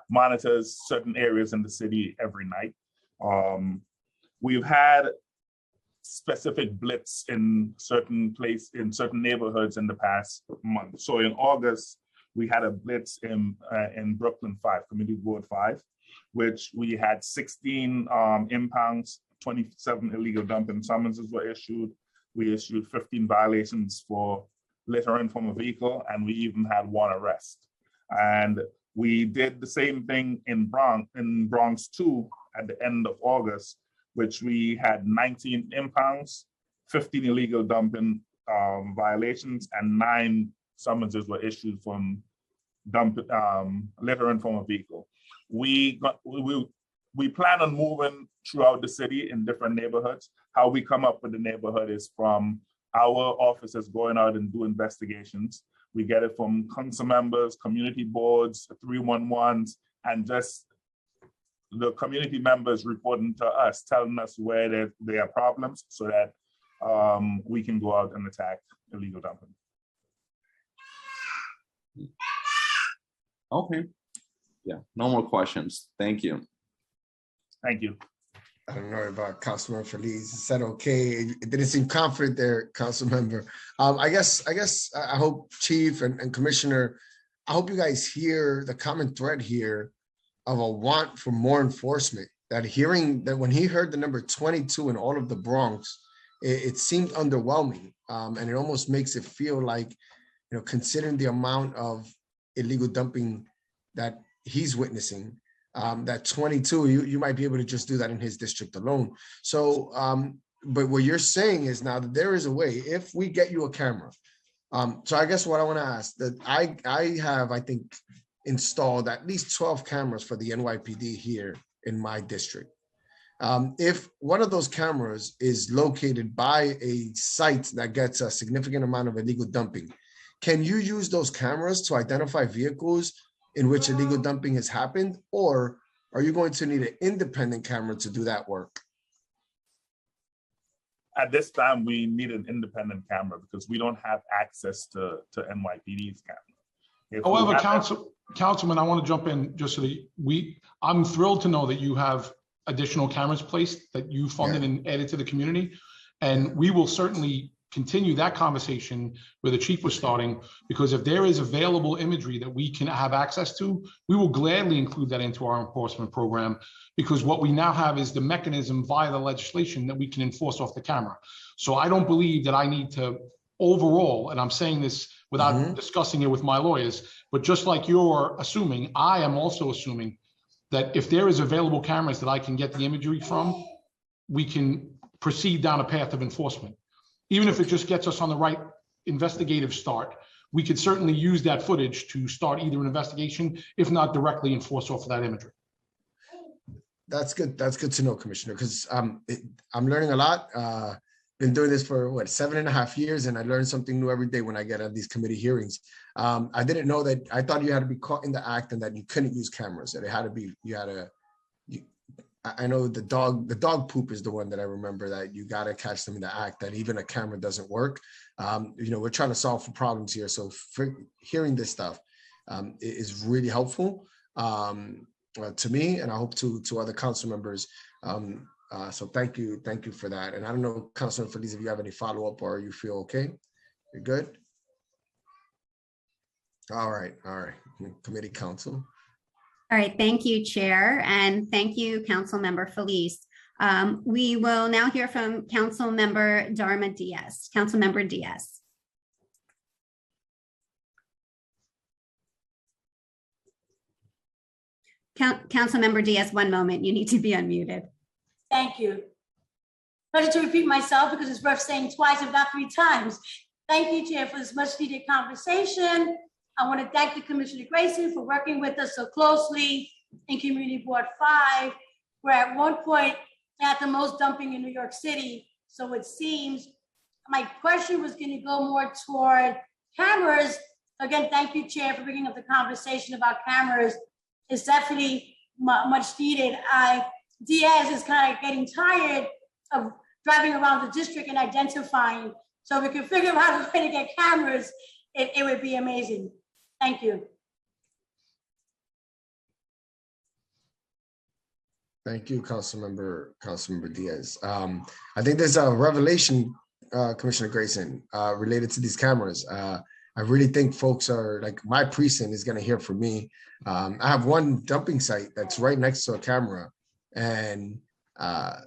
monitors certain areas in the city every night. We've had specific blitz in certain neighborhoods in the past month. So in August, we had a blitz in Brooklyn 5, Community Board 5, which we had 16 impounds, 27 illegal dumping summonses were issued. We issued 15 violations for littering from a vehicle, and we even had 1 arrest. And we did the same thing in Bronx 2 at the end of August, which we had 19 impounds, 15 illegal dumping violations, and 9 summonses were issued from littering from a vehicle. We plan on moving throughout the city in different neighborhoods. How we come up with the neighborhood is from our officers going out and do investigations. We get it from council members, community boards, 311s, and just the community members reporting to us, telling us where there are problems so that we can go out and attack illegal dumping. Okay. Yeah, no more questions. Thank you. Thank you. I don't know about Councilmember Feliz. He said okay. It didn't seem confident there, Councilmember. I hope Chief and Commissioner, I hope you guys hear the common thread here of a want for more enforcement. That hearing that when he heard the number 22 in all of the Bronx, it seemed underwhelming, and it almost makes it feel like, considering the amount of illegal dumping that he's witnessing, that 22, you might be able to just do that in his district alone. So, but what you're saying is now that there is a way, if we get you a camera. So I guess what I want to ask, that I have, I think, installed at least 12 cameras for the NYPD here in my district. If one of those cameras is located by a site that gets a significant amount of illegal dumping, can you use those cameras to identify vehicles in which illegal dumping has happened, or are you going to need an independent camera to do that work? At this time, we need an independent camera because we don't have access to NYPD's camera. However, Councilman, I want to jump in just so that I'm thrilled to know that you have additional cameras placed that you funded and added to the community. And we will certainly continue that conversation where the chief was starting, because if there is available imagery that we can have access to, we will gladly include that into our enforcement program, because what we now have is the mechanism via the legislation that we can enforce off the camera. So I don't believe that I need to overall, and I'm saying this without discussing it with my lawyers, but just like you're assuming, I am also assuming that if there is available cameras that I can get the imagery from, we can proceed down a path of enforcement. Even if it just gets us on the right investigative start, we could certainly use that footage to start either an investigation, if not directly enforce off of that imagery. That's good. That's good to know, Commissioner, because I'm learning a lot. Been doing this for 7.5 years, and I learn something new every day when I get at these committee hearings. I didn't know that. I thought you had to be caught in the act and that you couldn't use cameras. That it had to be, I know the dog poop is the one that I remember, that you got to catch them in the act, that even a camera doesn't work. We're trying to solve for problems here. So for hearing this stuff is really helpful to me, and I hope to other council members. So thank you for that. And I don't know, Councilman Feliz, if you have any follow-up or you feel okay? You're good? All right. Committee council. All right, thank you, Chair, and thank you, Councilmember Feliz. We will now hear from Councilmember Darma Diaz. Councilmember Diaz. Councilmember Diaz, one moment, you need to be unmuted. Thank you. Pleasure to repeat myself because it's worth saying twice, if not 3 times. Thank you, Chair, for this much needed conversation. I want to thank the Commissioner Grayson for working with us so closely in Community Board 5, where at one point they had the most dumping in New York City. So it seems my question was going to go more toward cameras. Again, thank you, Chair, for bringing up the conversation about cameras. It's definitely much needed. Diaz is kind of getting tired of driving around the district and identifying. So if we can figure out a way to get cameras, it would be amazing. Thank you. Thank you, Councilmember Diaz. I think there's a revelation, Commissioner Grayson, related to these cameras. I really think folks are like, my precinct is going to hear from me. I have one dumping site that's right next to a camera, and now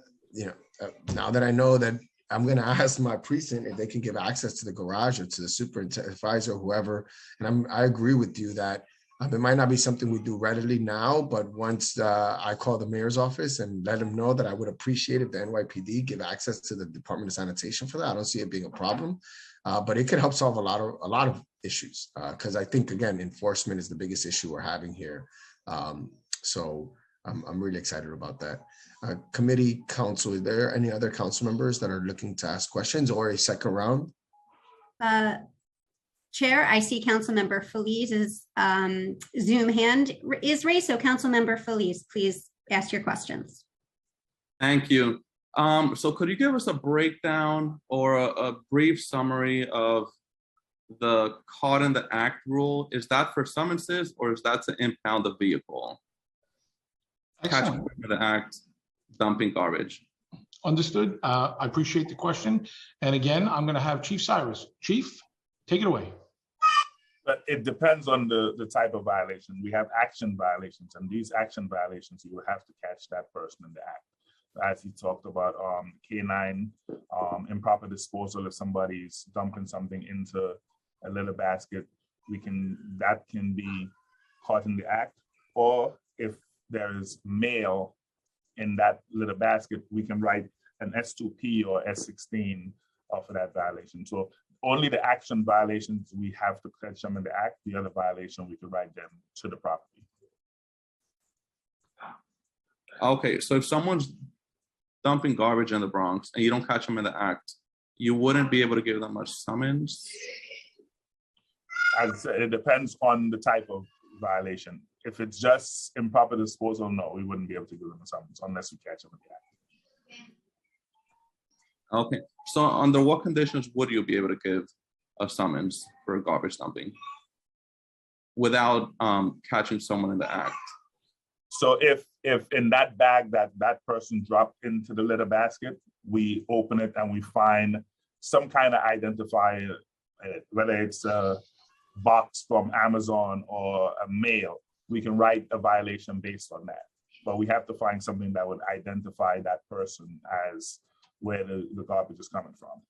that I know that, I'm going to ask my precinct if they can give access to the garage or to the supervisor or whoever. And I agree with you that it might not be something we do readily now, but once I call the mayor's office and let them know that I would appreciate if the NYPD give access to the Department of Sanitation for that. I don't see it being a problem, but it could help solve a lot of issues, because I think, again, enforcement is the biggest issue we're having here. So I'm really excited about that. Committee council, is there any other council members that are looking to ask questions or a second round? Chair, I see Councilmember Feliz's Zoom hand is raised. So Councilmember Feliz, please ask your questions. Thank you. So could you give us a breakdown or a brief summary of the caught in the act rule? Is that for summonses or is that to impound the vehicle? Catch the act, dumping garbage. Understood. I appreciate the question. And again, I'm going to have Chief Cyrus. Chief, take it away. But it depends on the type of violation. We have action violations, and these action violations, you will have to catch that person in the act. As he talked about, K9, improper disposal. If somebody's dumping something into a litter basket, that can be caught in the act. Or if there is mail in that litter basket, we can write an S2P or S16 for that violation. So only the action violations, we have to catch them in the act. The other violation, we could write them to the property. Okay, so if someone's dumping garbage in the Bronx and you don't catch them in the act, you wouldn't be able to give them a summons? as it depends on the type of violation. If it's just improper disposal, no, we wouldn't be able to give them a summons unless we catch them in the act. Okay, so under what conditions would you be able to give a summons for garbage dumping without catching someone in the act? So if in that bag that person dropped into the litter basket, we open it and we find some kind of identifier, whether it's a box from Amazon or a mail, we can write a violation based on that. But we have to find something that would identify that person as where the garbage is coming from.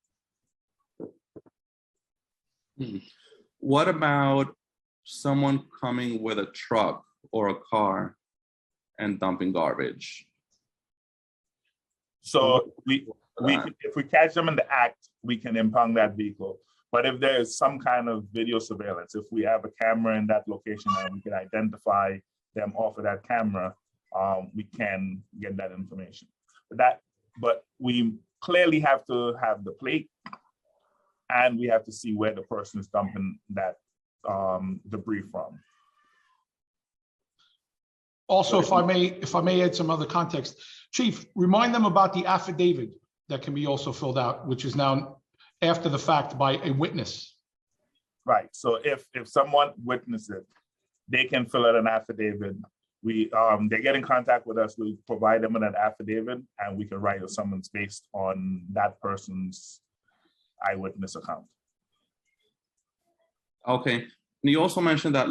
What about someone coming with a truck or a car and dumping garbage? So if we catch them in the act, we can impound that vehicle. But if there is some kind of video surveillance, if we have a camera in that location and we can identify them off of that camera, we can get that information. But we clearly have to have the plate, and we have to see where the person is dumping that debris from. Also, if I may add some other context, Chief, remind them about the affidavit that can be also filled out, which is now after the fact by a witness. Right. So if someone witnesses it, they can fill out an affidavit. They get in contact with us. We provide them with an affidavit, and we can write a summons based on that person's eyewitness account. Okay. And you also mentioned that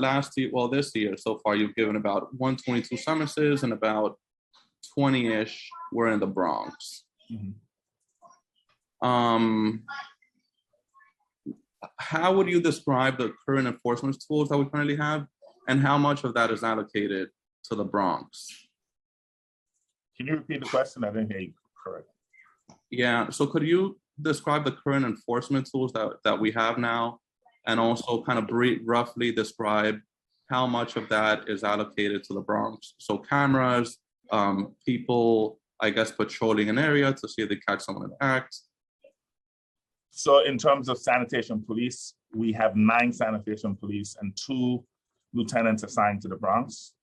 this year so far, you've given about 122 summonses and about 20-ish were in the Bronx. Mm-hmm. How would you describe the current enforcement tools that we currently have, and how much of that is allocated to the Bronx? Can you repeat the question? I didn't hear you correct. Yeah, so could you describe the current enforcement tools that we have now, and also kind of roughly describe how much of that is allocated to the Bronx? So cameras, people, I guess, patrolling an area to see if they catch someone in the act. So in terms of sanitation police, we have 9 sanitation police and 2 lieutenants assigned to the Bronx.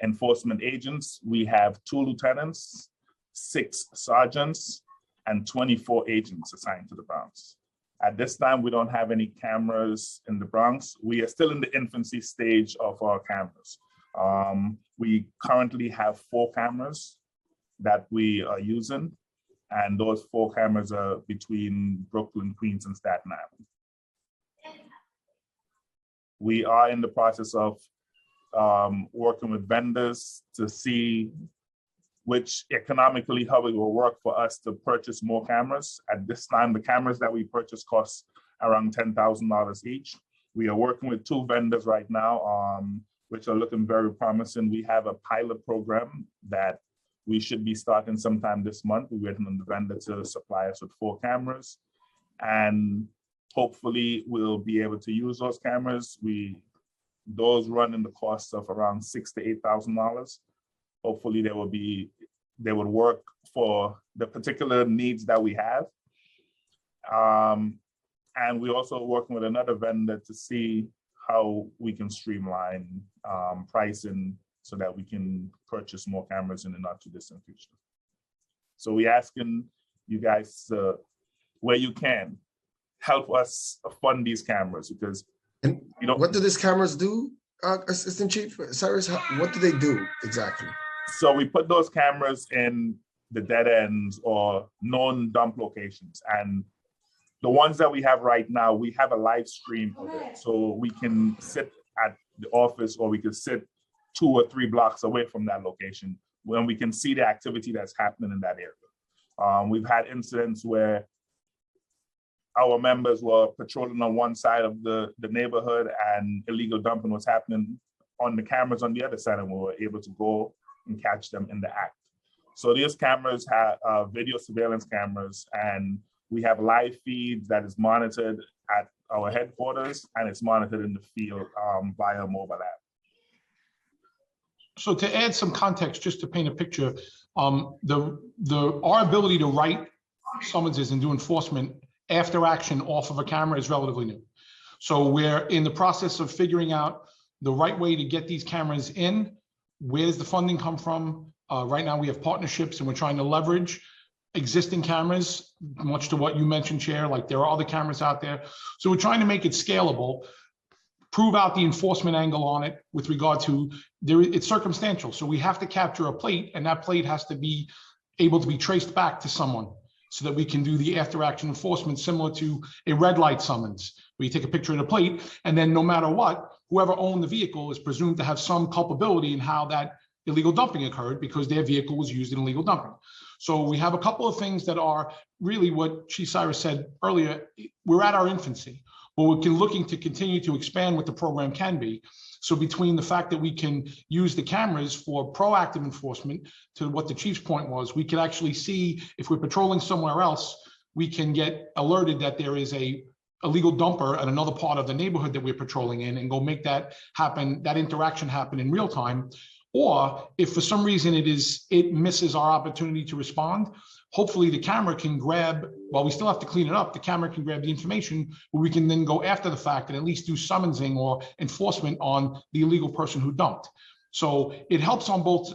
Enforcement agents, we have 2 lieutenants, 6 sergeants, and 24 agents assigned to the Bronx. At this time, we don't have any cameras in the Bronx. We are still in the infancy stage of our cameras. We currently have 4 cameras that we are using, and those 4 cameras are between Brooklyn, Queens, and Staten Island. We are in the process of working with vendors to see which economically how it will work for us to purchase more cameras. At this time, the cameras that we purchase cost around $10,000 each. We are working with 2 vendors right now, which are looking very promising. We have a pilot program that we should be starting sometime this month. We're waiting on the vendor to supply us with 4 cameras, and hopefully we'll be able to use those cameras. Those run in the cost of around $6,000 to $8,000. Hopefully they would work for the particular needs that we have. And we're also working with another vendor to see how we can streamline pricing so that we can purchase more cameras in the not too distant future. So we're asking you guys, where you can, help us fund these cameras, because what do these cameras do, Assistant Chief Cyrus? What do they do exactly? So we put those cameras in the dead ends or known dump locations. And the ones that we have right now, we have a live stream of it. So we can sit at the office, or we can sit 2 or 3 blocks away from that location when we can see the activity that's happening in that area. We've had incidents where our members were patrolling on one side of the neighborhood and illegal dumping was happening on the cameras on the other side, and we were able to go and catch them in the act. So these cameras have video surveillance cameras, and we have live feeds that is monitored at our headquarters, and it's monitored in the field via a mobile app. So to add some context, just to paint a picture, our ability to write summonses and do enforcement after action off of a camera is relatively new. So we're in the process of figuring out the right way to get these cameras in. Where does the funding come from? Right now we have partnerships and we're trying to leverage existing cameras, much to what you mentioned, Chair, like there are other cameras out there. So we're trying to make it scalable, prove out the enforcement angle on it with regard to it's circumstantial. So we have to capture a plate and that plate has to be able to be traced back to someone so that we can do the after action enforcement similar to a red light summons, where you take a picture of the plate and then no matter what, whoever owned the vehicle is presumed to have some culpability in how that illegal dumping occurred because their vehicle was used in illegal dumping. So we have a couple of things that are really what Chief Cyrus said earlier. We're at our infancy, but we're looking to continue to expand what the program can be. So between the fact that we can use the cameras for proactive enforcement to what the chief's point was, we can actually see if we're patrolling somewhere else, we can get alerted that there is a illegal dumper at another part of the neighborhood that we're patrolling in and go make that happen, that interaction happen in real time. Or if for some reason it misses our opportunity to respond, hopefully the camera can grab, while we still have to clean it up, the camera can grab the information where we can then go after the fact and at least do summonsing or enforcement on the illegal person who dumped. So it helps on both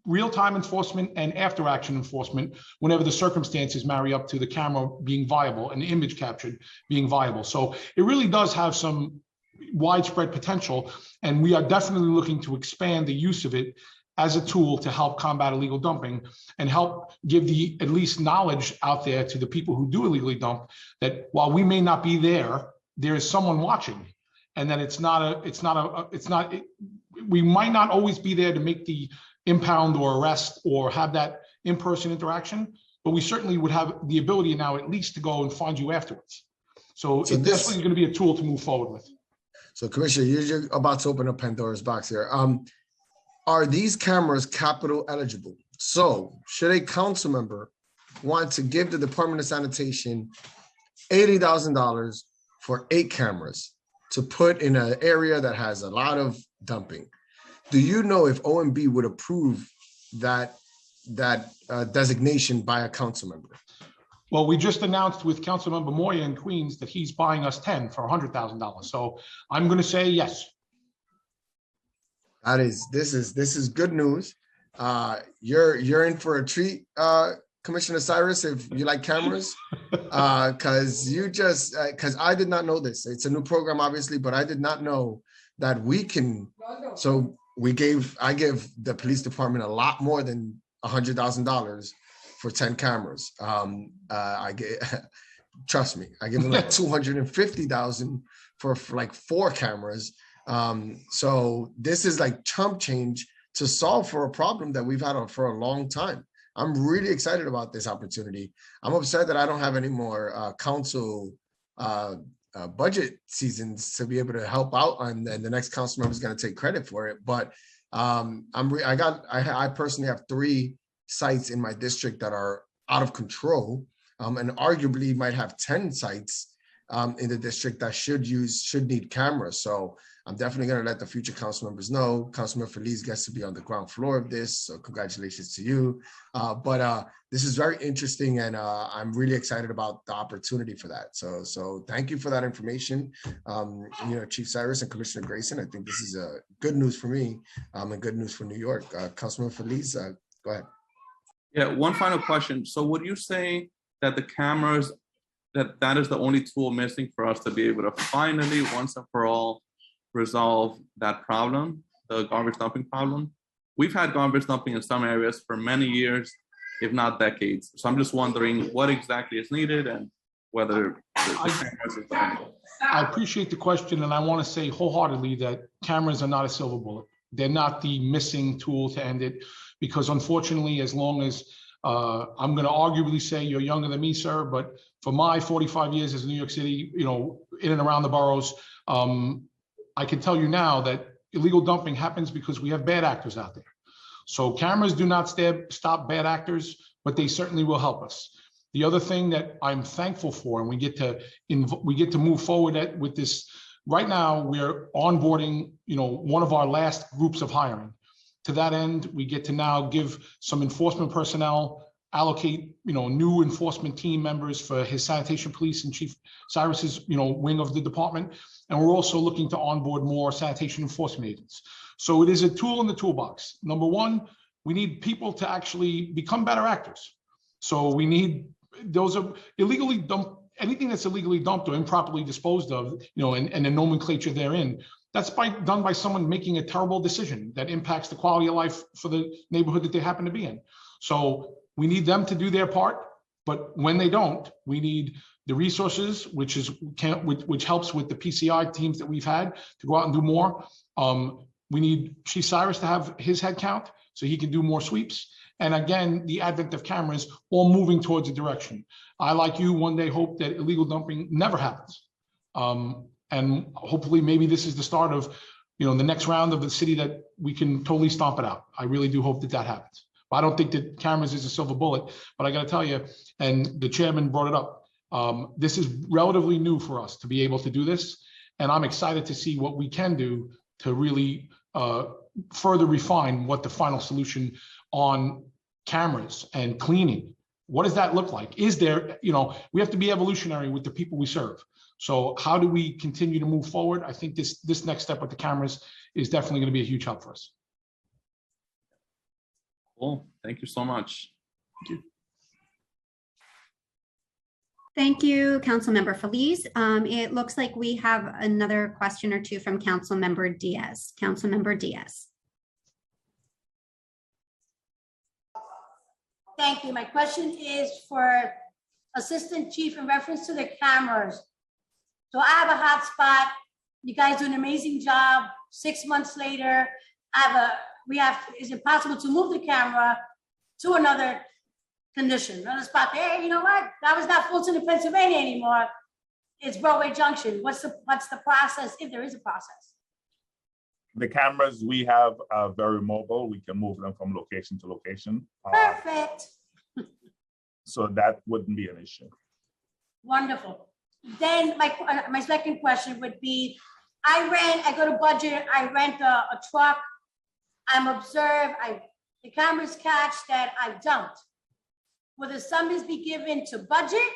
real-time enforcement and after-action enforcement whenever the circumstances marry up to the camera being viable and the image captured being viable. So it really does have some widespread potential, and we are definitely looking to expand the use of it as a tool to help combat illegal dumping and help give the at least knowledge out there to the people who do illegally dump that while we may not be there, there is someone watching, and that we might not always be there to make the impound or arrest or have that in-person interaction, but we certainly would have the ability now at least to go and find you afterwards. So it's definitely going to be a tool to move forward with. So Commissioner, you're about to open up Pandora's box here. Are these cameras capital eligible? So should a council member want to give the Department of Sanitation $80,000 for 8 cameras to put in an area that has a lot of dumping? Do you know if OMB would approve that designation by a council member? Well, we just announced with Councilmember Moya in Queens that he's buying us 10 for $100,000. So I'm going to say yes. This is good news. You're in for a treat, Commissioner Cyrus, if you like cameras, because I did not know this. It's a new program, obviously, but I did not know that we can. So I give the police department a lot more than $100,000 for 10 cameras. Trust me, I give them like $250,000 for like 4 cameras. So this is like chump change to solve for a problem that we've had for a long time. I'm really excited about this opportunity. I'm upset that I don't have any more council budget seasons to be able to help out, and the next council member is going to take credit for it. But I personally have 3 sites in my district that are out of control, and arguably might have 10 sites in the district that should need cameras. So I'm definitely going to let the future council members know. Councilman Feliz gets to be on the ground floor of this, so congratulations to you. But this is very interesting, and I'm really excited about the opportunity for that. So thank you for that information, Chief Cyrus and Commissioner Grayson. I think this is good news for me and good news for New York. Councilman Feliz, go ahead. Yeah, one final question. So would you say that the cameras, that is the only tool missing for us to be able to finally, once and for all, resolve that problem, the garbage dumping problem? We've had garbage dumping in some areas for many years, if not decades. So I'm just wondering what exactly is needed and whether I appreciate the question, and I want to say wholeheartedly that cameras are not a silver bullet. They're not the missing tool to end it, because unfortunately, as long as I'm going to arguably say you're younger than me, sir, but for my 45 years as New York City, in and around the boroughs, I can tell you now that illegal dumping happens because we have bad actors out there. So cameras do not stop bad actors, but they certainly will help us. The other thing that I'm thankful for, and we get to move forward with this. Right now, we're onboarding, one of our last groups of hiring. To that end, we get to now give some enforcement personnel allocate, new enforcement team members for his sanitation police and Chief Cyrus's, wing of the department. And we're also looking to onboard more sanitation enforcement agents. So it is a tool in the toolbox. Number one, we need people to actually become better actors. So we need those are illegally dumped, anything that's illegally dumped or improperly disposed of, and the nomenclature therein, that's done by someone making a terrible decision that impacts the quality of life for the neighborhood that they happen to be in. So we need them to do their part, but when they don't, we need the resources, which helps with the PCI teams that we've had to go out and do more. We need Chief Cyrus to have his head count so he can do more sweeps. And again, the advent of cameras all moving towards a direction. I, like you, one day hope that illegal dumping never happens. And hopefully maybe this is the start of, the next round of the city that we can totally stomp it out. I really do hope that happens. But I don't think that cameras is a silver bullet, but I got to tell you, and the chairman brought it up, this is relatively new for us to be able to do this. And I'm excited to see what we can do to really further refine what the final solution on cameras and cleaning, what does that look like? Is there, we have to be evolutionary with the people we serve. So how do we continue to move forward? I think this next step with the cameras is definitely going to be a huge help for us. Cool. Thank you so much. Thank you. Thank you, Councilmember Feliz. It looks like we have another question or two from Councilmember Diaz. Councilmember Diaz. Thank you. My question is for Assistant Chief in reference to the cameras. So I have a hotspot. You guys do an amazing job. 6 months later, is it possible to move the camera to another condition, another spot? Hey, you know what? That was not Fulton in Pennsylvania anymore. It's Broadway Junction. What's the process, if there is a process? The cameras we have are very mobile. We can move them from location to location. Perfect. So that wouldn't be an issue. Wonderful. Then my second question would be, I go to budget, I rent a truck, I'm observed, the cameras catch that I dumped. Will the summons be given to budget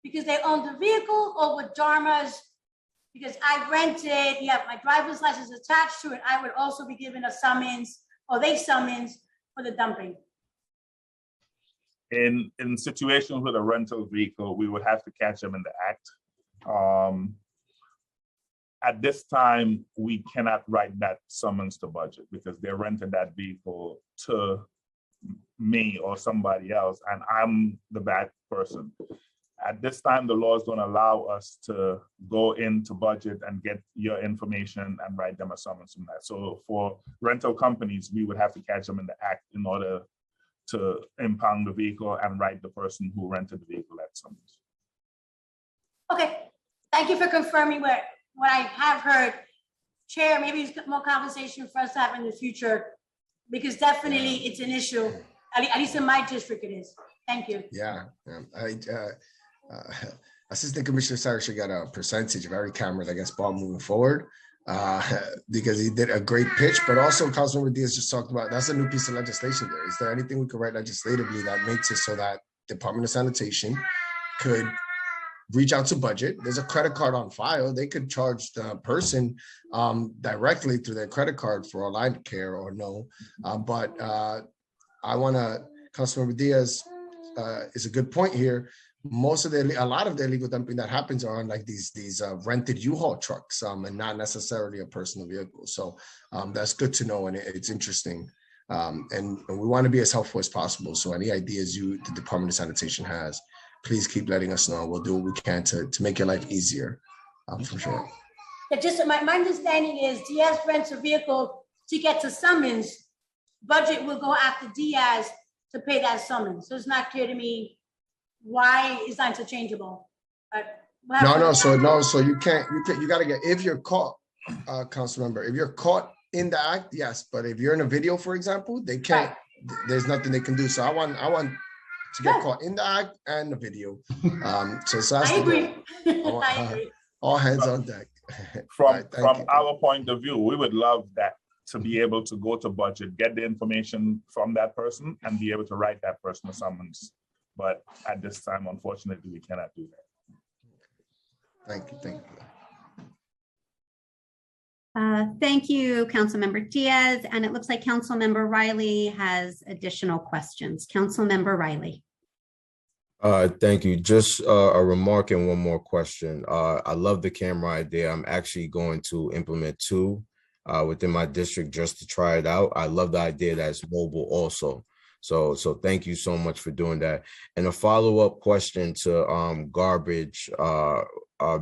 because they own the vehicle, or would Dharma's, because I rented, my driver's license attached to it, I would also be given a summons, or they summons for the dumping? In situations with a rental vehicle, we would have to catch them in the act. At this time, we cannot write that summons to budget because they rented that vehicle to me or somebody else, and I'm the bad person. At this time, the laws don't allow us to go into budget and get your information and write them a summons from that. So for rental companies, we would have to catch them in the act in order to impound the vehicle and write the person who rented the vehicle that summons. Okay, thank you for confirming what I have heard. Chair, maybe it's more conversation for us to have in the future, because definitely it's an issue. At least in my district it is. Thank you. Yeah, Assistant Commissioner Cyrus should get a percentage of every camera that gets bought moving forward, because he did a great pitch. But also, Councilmember Diaz just talked about, that's a new piece of legislation there. Is there anything we could write legislatively that makes it so that Department of Sanitation could reach out to budget? There's a credit card on file. They could charge the person directly through their credit card for a line of care or no. But I want to, Councilmember Diaz is a good point here. A lot of the illegal dumping that happens are on like these rented U-Haul trucks and not necessarily a personal vehicle. So that's good to know, and it's interesting. And we want to be as helpful as possible. So any ideas the Department of Sanitation has, please keep letting us know. We'll do what we can to make your life easier, for sure. Yeah, just my understanding is Diaz rents a vehicle to get to summons. Budget will go after Diaz to pay that summons. So it's not clear to me why it's not interchangeable. So you got to get, if you're caught, council member, if you're caught in the act, yes. But if you're in a video, for example, they can't, there's nothing they can do. So I want to get caught in the act and the video. So I agree. All hands on deck. From our point of view, we would love that to be able to go to budget, get the information from that person, and be able to write that person a summons. But at this time, unfortunately, we cannot do that. Thank you. Thank you. Thank you, Councilmember Diaz. And it looks like Councilmember Riley has additional questions. Councilmember Riley. Thank you. Just a remark and one more question. I love the camera idea. I'm actually going to implement 2 within my district just to try it out. I love the idea that it's mobile also. So thank you so much for doing that. And a follow-up question to garbage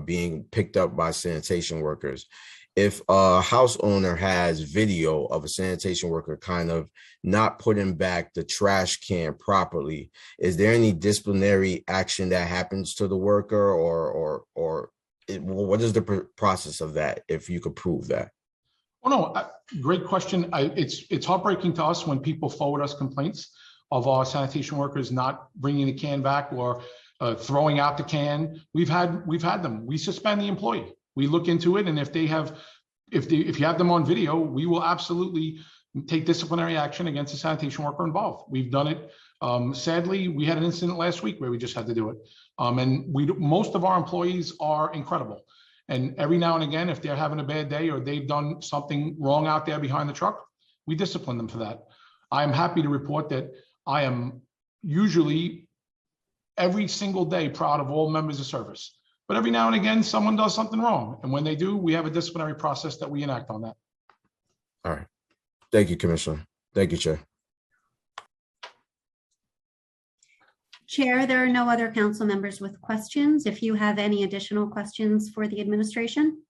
being picked up by sanitation workers. If a house owner has video of a sanitation worker kind of not putting back the trash can properly, is there any disciplinary action that happens to the worker, or what is the process of that, if you could prove that? Oh, no, great question. It's heartbreaking to us when people forward us complaints of our sanitation workers not bringing the can back or throwing out the can. We've had them. We suspend the employee. We look into it, and if you have them on video, we will absolutely take disciplinary action against the sanitation worker involved. We've done it. Sadly, we had an incident last week where we just had to do it. And most of our employees are incredible. And every now and again, if they're having a bad day or they've done something wrong out there behind the truck, we discipline them for that. I am happy to report that I am usually every single day proud of all members of service. But every now and again, someone does something wrong. And when they do, we have a disciplinary process that we enact on that. All right. Thank you, Commissioner. Thank you, Chair. Chair, there are no other council members with questions. If you have any additional questions for the administration.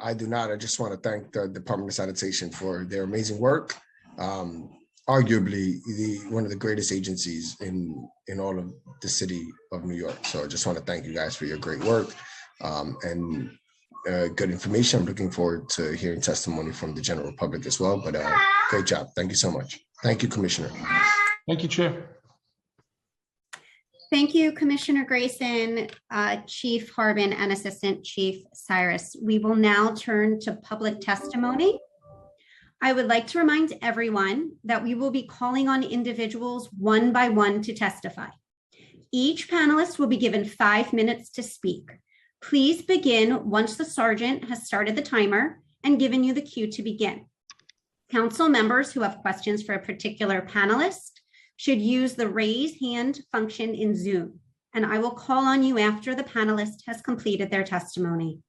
I do not. I just want to thank the Department of Sanitation for their amazing work. Arguably one of the greatest agencies in all of the city of New York. So I just want to thank you guys for your great work and good information. I'm looking forward to hearing testimony from the general public as well, but great job. Thank you so much. Thank you, Commissioner. Thank you, Chair. Thank you, Commissioner Grayson, Chief Harbin, and Assistant Chief Cyrus. We will now turn to public testimony. I would like to remind everyone that we will be calling on individuals one by one to testify. Each panelist will be given 5 minutes to speak. Please begin once the sergeant has started the timer and given you the cue to begin. Council members who have questions for a particular panelist should use the raise hand function in Zoom, and I will call on you after the panelist has completed their testimony.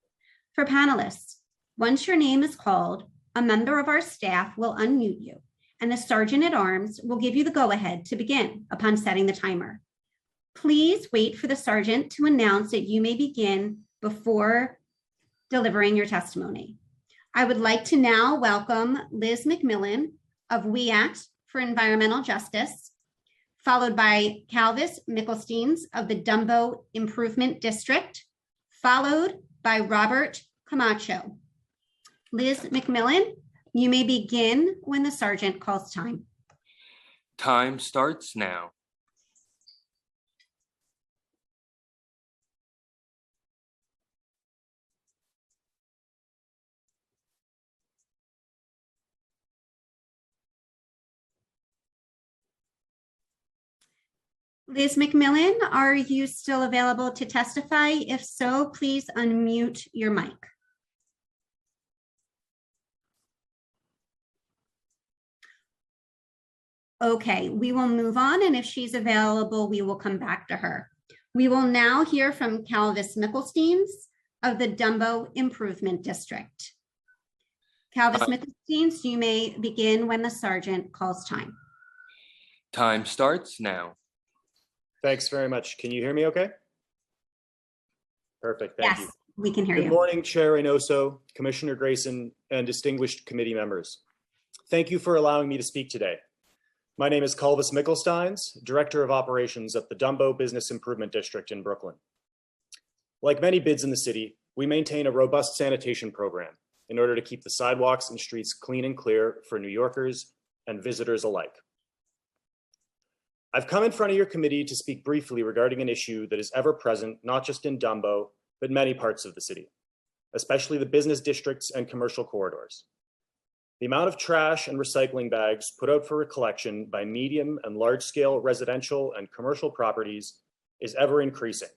For panelists, once your name is called, a member of our staff will unmute you, and the sergeant at arms will give you the go-ahead to begin upon setting the timer. Please wait for the sergeant to announce that you may begin before delivering your testimony. I would like to now welcome Liz McMillan of We Act for Environmental Justice, followed by Calvis Mickelsteins of the Dumbo Improvement District, followed by Robert Camacho. Liz McMillan, you may begin when the sergeant calls time. Time starts now. Liz McMillan, are you still available to testify? If so, please unmute your mic. Okay, we will move on, and if she's available, we will come back to her. We will now hear from Calvis Mickelsteins of the Dumbo Improvement District. Calvis Mickelsteins, you may begin when the sergeant calls time. Time starts now. Thanks very much. Can you hear me okay? Perfect, thank you. Yes, we can hear you. Good morning, Chair Reynoso, Commissioner Grayson, and distinguished committee members. Thank you for allowing me to speak today. My name is Calvis Mickelsteins, Director of Operations at the Dumbo Business Improvement District in Brooklyn. Like many bids in the city, we maintain a robust sanitation program in order to keep the sidewalks and streets clean and clear for New Yorkers and visitors alike. I've come in front of your committee to speak briefly regarding an issue that is ever present, not just in Dumbo, but many parts of the city. especially the business districts and commercial corridors. The amount of trash and recycling bags put out for collection by medium and large-scale residential and commercial properties is ever increasing,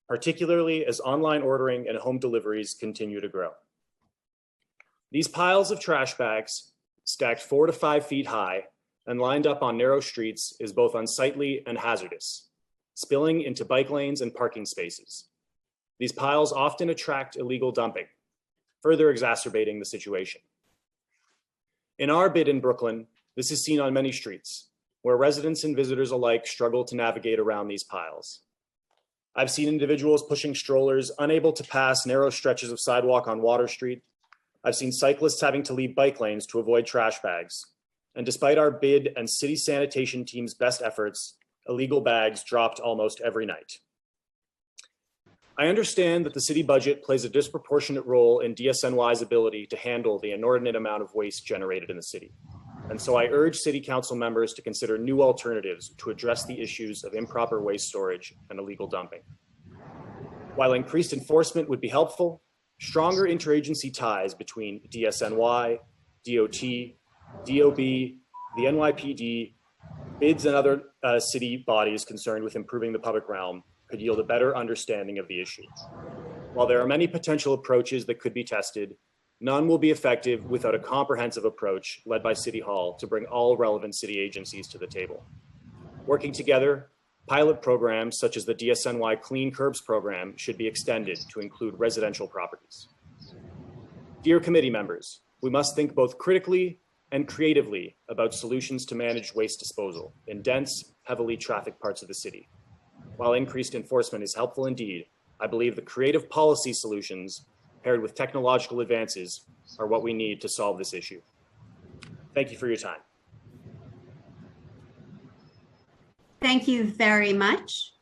particularly as online ordering and home deliveries continue to grow. These piles of trash bags, stacked 4 to 5 feet high and lined up on narrow streets, is both unsightly and hazardous, spilling into bike lanes and parking spaces. These piles often attract illegal dumping, further exacerbating the situation. In our bid in Brooklyn, this is seen on many streets, where residents and visitors alike struggle to navigate around these piles. I've seen individuals pushing strollers unable to pass narrow stretches of sidewalk on Water Street. I've seen cyclists having to leave bike lanes to avoid trash bags. And despite our bid and city sanitation team's best efforts, illegal bags dropped almost every night. I understand that the city budget plays a disproportionate role in DSNY's ability to handle the inordinate amount of waste generated in the city. And so I urge city council members to consider new alternatives to address the issues of improper waste storage and illegal dumping. While increased enforcement would be helpful, stronger interagency ties between DSNY, DOT, DOB, the NYPD, bids and other city bodies concerned with improving the public realm could yield a better understanding of the issue. While there are many potential approaches that could be tested, none will be effective without a comprehensive approach led by City Hall to bring all relevant city agencies to the table. Working together, pilot programs such as the DSNY Clean Curbs program should be extended to include residential properties. Dear committee members, we must think both critically and creatively about solutions to manage waste disposal in dense, heavily trafficked parts of the city. While increased enforcement is helpful indeed, I believe the creative policy solutions paired with technological advances are what we need to solve this issue. Thank you for your time. Thank you very much.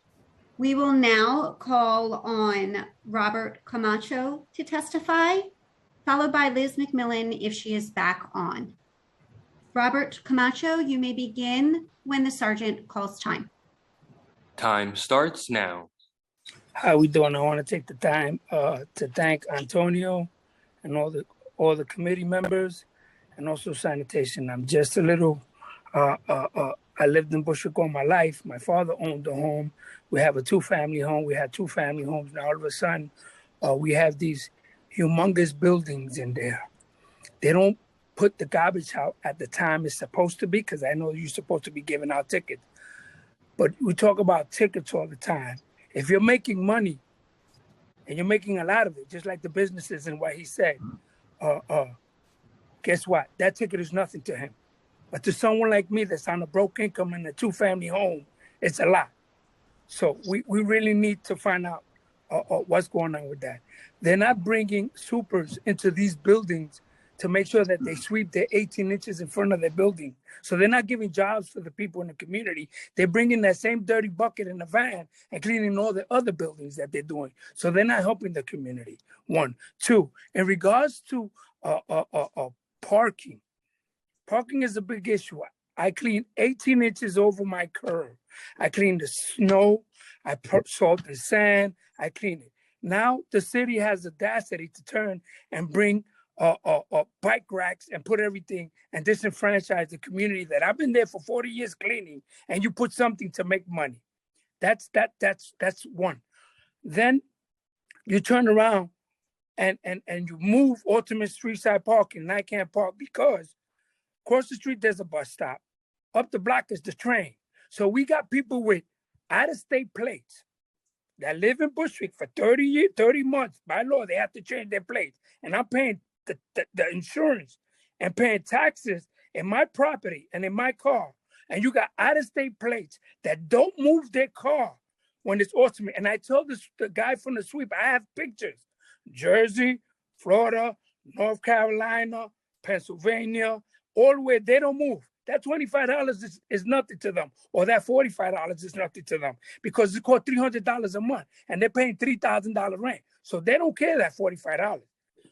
We will now call on Robert Camacho to testify, followed by Liz McMillan if she is back on. Robert Camacho, you may begin when the sergeant calls time. Time starts now. How we doing? I want to take the time to thank Antonio and all the committee members and also sanitation. I'm just a little, I lived in Bushwick all my life. My father owned the home. We have a 2-family home. We had 2 family homes. Now all of a sudden, we have these humongous buildings in there. They don't put the garbage out at the time it's supposed to be, because I know you're supposed to be giving out tickets. But we talk about tickets all the time. If you're making money and you're making a lot of it, just like the businesses and what he said, guess what? That ticket is nothing to him. But to someone like me that's on a broke income in a 2-family home, it's a lot. So we really need to find out what's going on with that. They're not bringing supers into these buildings to make sure that they sweep their 18 inches in front of their building. So they're not giving jobs for the people in the community. They're bringing that same dirty bucket in the van and cleaning all the other buildings that they're doing. So they're not helping the community. 1, 2, in regards to parking, parking is a big issue. I clean 18 inches over my curb. I clean the snow, I put salt and sand, I clean it. Now the city has the audacity to turn and bring bike racks and put everything and disenfranchise the community that I've been there for 40 years cleaning, and you put something to make money. That's 1. Then you turn around and you move ultimate street side parking, and I can't park because across the street there's a bus stop. Up the block is the train. So we got people with out-of-state plates that live in Bushwick for 30 months. By law, they have to change their plates. And I'm paying the insurance and paying taxes in my property and in my car. And you got out-of-state plates that don't move their car when it's ultimate. And I told the guy from the sweep, I have pictures. Jersey, Florida, North Carolina, Pennsylvania, all where they don't move. That $25 is nothing to them, or that $45 is nothing to them, because it's called $300 a month, and they're paying $3,000 rent. So they don't care that $45.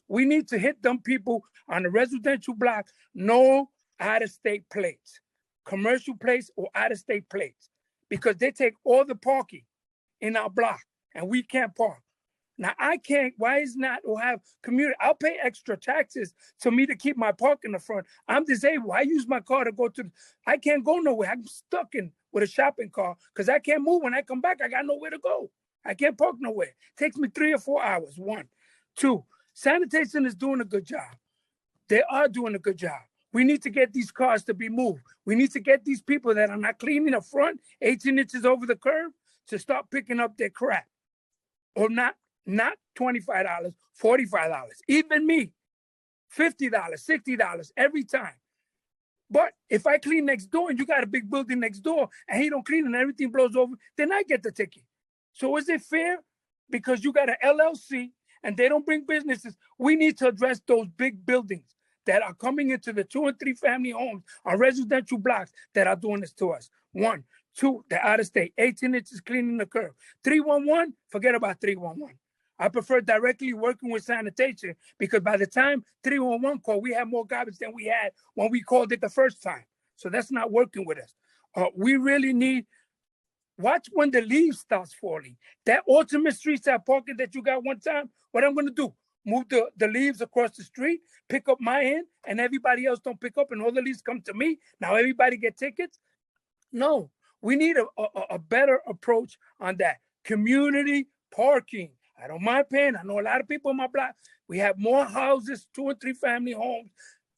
We need to hit them people on the residential block, no out-of-state plates, commercial plates or out-of-state plates, because they take all the parking in our block, and we can't park. Now I can't, why is not, or have community, I'll pay extra taxes to me to keep my park in the front. I'm disabled. I use my car to go to, I can't go nowhere. I'm stuck in with a shopping car because I can't move. When I come back, I got nowhere to go. I can't park nowhere. It takes me 3 or 4 hours, one. Two, sanitation is doing a good job. They are doing a good job. We need to get these cars to be moved. We need to get these people that are not cleaning the front 18 inches over the curb to start picking up their crap. Or not $25, $45. Even me, $50, $60 every time. But if I clean next door and you got a big building next door and he don't clean and everything blows over, then I get the ticket. So is it fair? Because you got an LLC and they don't bring businesses. We need to address those big buildings that are coming into the 2 and 3 family homes on residential blocks that are doing this to us. 1, 2, they're out of state, 18 inches cleaning the curb. 311, forget about 311. I prefer directly working with sanitation because by the time 311 called, we had more garbage than we had when we called it the first time. So that's not working with us. We really need, watch when the leaves starts falling. That ultimate street side parking that you got one time, what I'm gonna do, move the leaves across the street, pick up my end, and everybody else don't pick up and all the leaves come to me. Now everybody get tickets? No, we need a better approach on that. Community parking. I don't mind paying. I know a lot of people in my block. We have more houses, 2 and 3 family homes,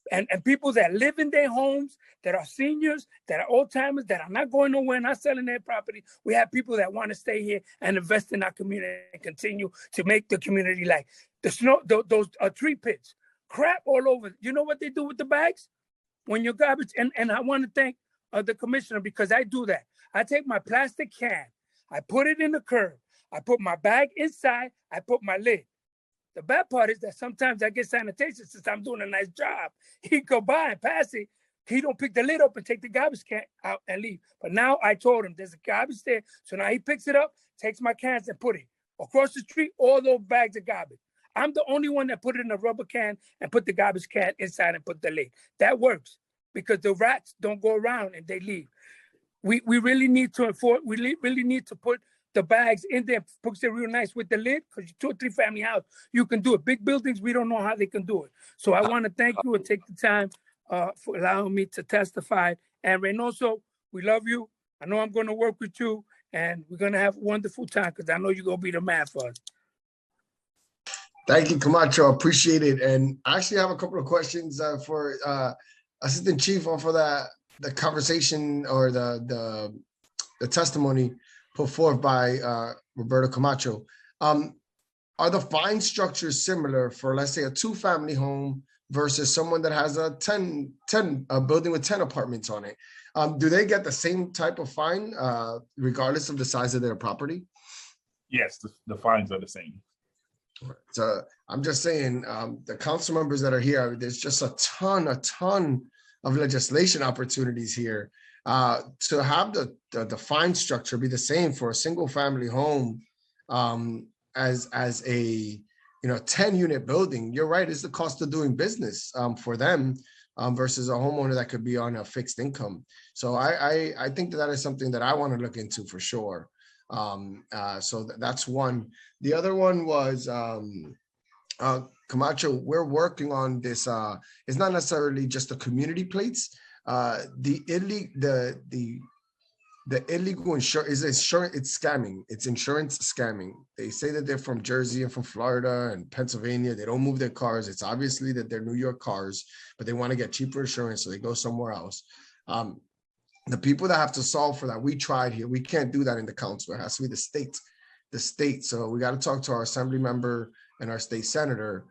and people that live in their homes, that are seniors, that are old timers, that are not going nowhere, not selling their property. We have people that want to stay here and invest in our community and continue to make the community like the snow, those tree pits, crap all over. You know what they do with the bags? When your garbage, and I want to thank the commissioner because I do that. I take my plastic can, I put it in the curb. I put my bag inside, I put my lid. The bad part is that sometimes I get sanitation since I'm doing a nice job. He go by and pass it. He don't pick the lid up and take the garbage can out and leave. But now I told him there's a garbage there. So now he picks it up, takes my cans and put it across the street, all those bags of garbage. I'm the only one that put it in a rubber can and put the garbage can inside and put the lid. That works because the rats don't go around and they leave. We really need to enforce, we really need to put the bags in there, puts it real nice with the lid, because 2 or 3 family house, you can do it. Big buildings, we don't know how they can do it. So I want to thank you and take the time for allowing me to testify. And Reynoso, we love you. I know I'm going to work with you, and we're going to have a wonderful time because I know you're going to be the man for us. Thank you, Camacho. Appreciate it. And I actually have a couple of questions for Assistant Chief for the conversation or the testimony put forth by Roberto Camacho. Are the fine structures similar for, let's say, a 2-family home versus someone that has a building with 10 apartments on it? Do they get the same type of fine regardless of the size of their property? Yes, the fines are the same. So I'm just saying, the council members that are here, there's just a ton of legislation opportunities here. To have the fine structure be the same for a single family home as a 10-unit building, you're right, it's the cost of doing business for them versus a homeowner that could be on a fixed income. So I think that is something that I want to look into for sure. So that's one. The other one was Camacho, we're working on this. It's not necessarily just the community plates. The illegal insurance is insurance. It's scamming. It's insurance scamming. They say that they're from Jersey and from Florida and Pennsylvania. They don't move their cars. It's obviously that they're New York cars, but they want to get cheaper insurance, so they go somewhere else. The people that have to solve for that, we tried here. We can't do that in the council. It has to be the state. So we got to talk to our assembly member and our state senator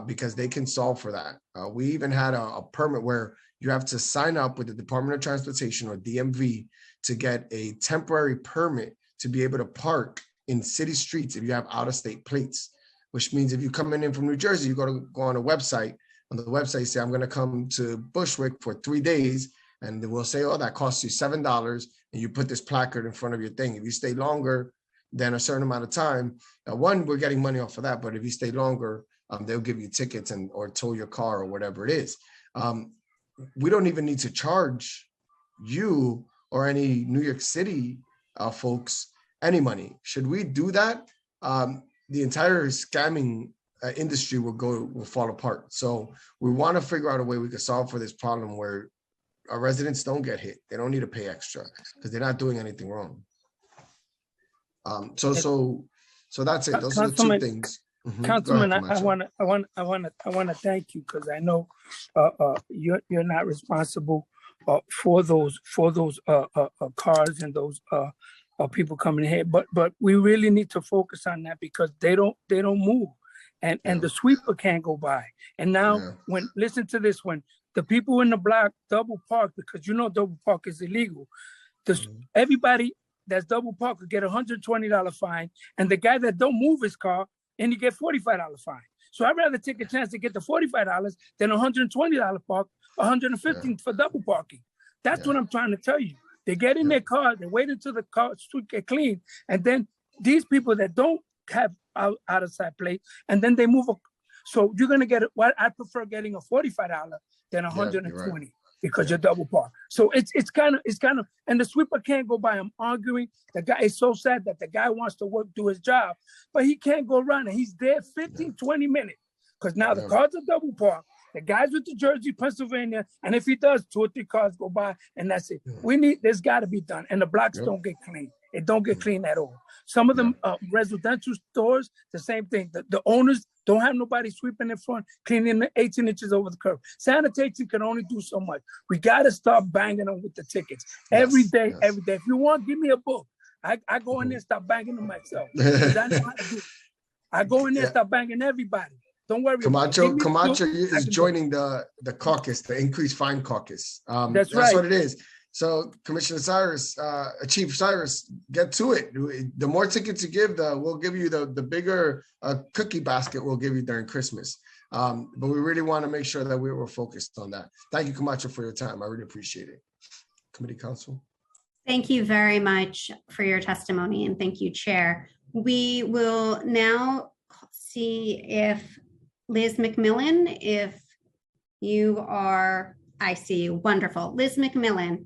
because they can solve for that. We even had a permit where you have to sign up with the Department of Transportation or DMV to get a temporary permit to be able to park in city streets if you have out-of-state plates, which means if you're coming in from New Jersey, you go on a website. On the website, say, I'm going to come to Bushwick for 3 days. And we'll say, oh, that costs you $7. And you put this placard in front of your thing. If you stay longer than a certain amount of time, one, we're getting money off of that. But if you stay longer, they'll give you tickets or tow your car or whatever it is. We don't even need to charge you or any New York City folks any money. Should we do that? the entire scamming industry will fall apart. So we want to figure out a way we can solve for this problem where our residents don't get hit. They don't need to pay extra because they're not doing anything wrong. So that's it. Those are the two things. Councilman, I want to thank you because I know you're not responsible for those cars and those people coming here, but we really need to focus on that because they don't move, and the sweeper can't go by. And now listen to this one. The people in the block double park because double park is illegal. Everybody that's double park could get $120 fine, and the guy that don't move his car and you get $45 fine. So I'd rather take a chance to get the $45 than $120 park, $115 for double parking. That's what I'm trying to tell you. They get in their car, they wait until the car street get clean, and then these people that don't have out of sight plate, and then they move. So you're gonna get it. Well, I prefer getting a $45 than $120 because you're double park. So it's kind of, and the sweeper can't go by. I'm arguing. The guy is so sad that the guy wants to do his job, but he can't go around, and he's there 15, 20 minutes because now the cars are double park. The guys with the Jersey, Pennsylvania, and if he does, 2 or 3 cars go by, and that's it. There's got to be done, and the blocks don't get clean. It don't get clean at all. Some of them residential stores, the same thing. The owners don't have nobody sweeping in front, cleaning the 18 inches over the curb. Sanitation can only do so much. We got to start banging them with the tickets every day. If you want, give me a book. I go in there and start banging them myself because I know how to do it. I go in there and start banging everybody. Don't worry. Camacho is joining the caucus, the increased fine caucus. That's right. What it is. So Commissioner Cyrus, Chief Cyrus, get to it. The more tickets you give, we'll give you the bigger cookie basket we'll give you during Christmas. But we really want to make sure that we were focused on that. Thank you, Camacho, for your time. I really appreciate it. Committee Counsel. Thank you very much for your testimony, and thank you, Chair. We will now see if Liz McMillan, if you are, I see you, wonderful. Liz McMillan,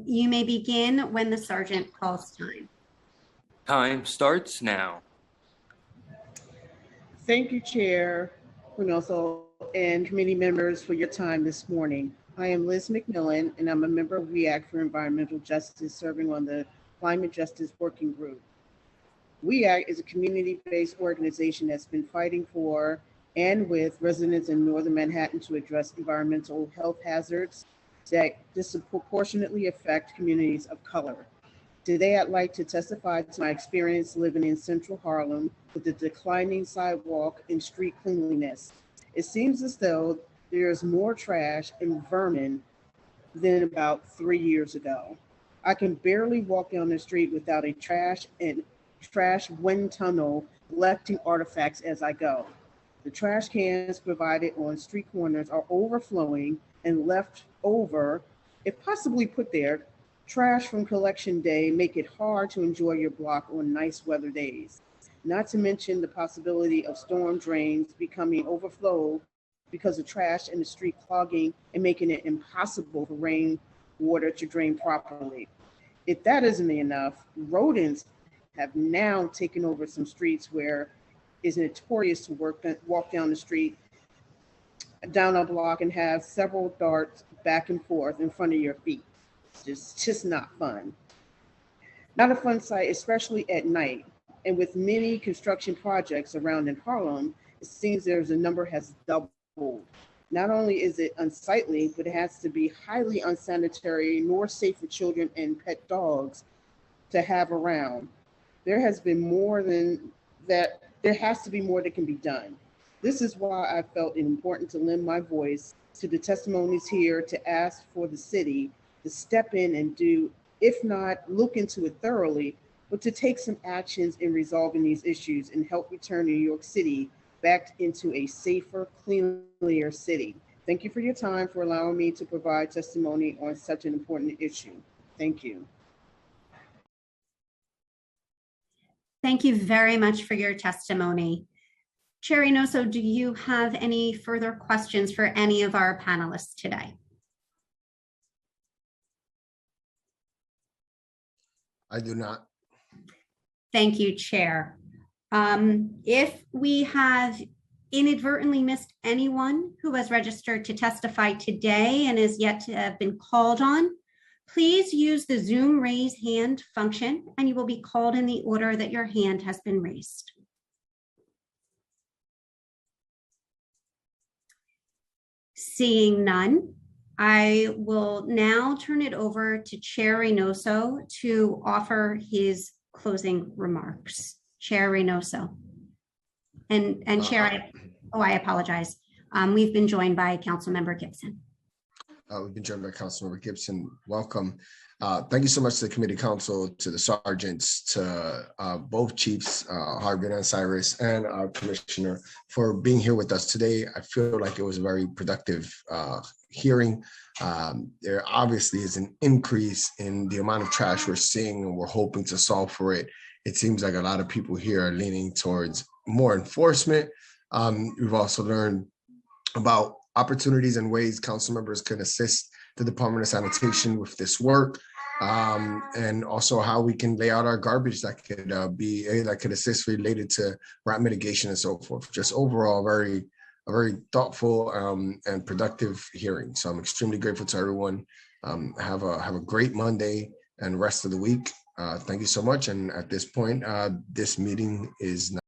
you may begin when the sergeant calls time. Time starts now. Thank you, Chair Reynoso and committee members for your time this morning. I am Liz McMillan, and I'm a member of WEAC for Environmental Justice, serving on the Climate Justice Working Group. WEAC is a community-based organization that's been fighting for and with residents in Northern Manhattan to address environmental health hazards that disproportionately affect communities of color. Today, I'd like to testify to my experience living in Central Harlem with the declining sidewalk and street cleanliness. It seems as though there's more trash and vermin than about 3 years ago. I can barely walk down the street without a trash wind tunnel collecting artifacts as I go. The trash cans provided on street corners are overflowing and left over, if possibly put there, trash from collection day make it hard to enjoy your block on nice weather days. Not to mention the possibility of storm drains becoming overflowed because of trash in the street clogging and making it impossible for rainwater to drain properly. If that isn't enough, rodents have now taken over some streets where it's notorious to walk down the street, down a block, and have several darts back and forth in front of your feet. It's just not fun. Not a fun sight, especially at night. And with many construction projects around in Harlem, it seems the number has doubled. Not only is it unsightly, but it has to be highly unsanitary nor safe for children and pet dogs to have around. There has to be more that can be done. This is why I felt it important to lend my voice to the testimonies here to ask for the city to step in and do, if not look into it thoroughly, but to take some actions in resolving these issues and help return New York City back into a safer, cleanlier city. Thank you for your time, for allowing me to provide testimony on such an important issue. Thank you. Thank you very much for your testimony. Chair Reynoso, do you have any further questions for any of our panelists today? I do not. Thank you, Chair. If we have inadvertently missed anyone who has registered to testify today and is yet to have been called on, please use the Zoom raise hand function and you will be called in the order that your hand has been raised. Seeing none, I will now turn it over to Chair Reynoso to offer his closing remarks. Chair Reynoso. And Chair, I apologize. We've been joined by Councilmember Gibson. We've been joined by Councilmember Gibson. Welcome. Thank you so much to the committee council, to the sergeants, to both chiefs, Harvey and Cyrus, and our commissioner for being here with us today. I feel like it was a very productive hearing. There obviously is an increase in the amount of trash we're seeing, and we're hoping to solve for it. It seems like a lot of people here are leaning towards more enforcement. We've also learned about opportunities and ways council members can assist the Department of Sanitation with this work, and also how we can lay out our garbage that could assist related to rat mitigation and so forth. Just overall, a very thoughtful and productive hearing. So I'm extremely grateful to everyone. Have a great Monday and rest of the week. Thank you so much. And at this point, this meeting is now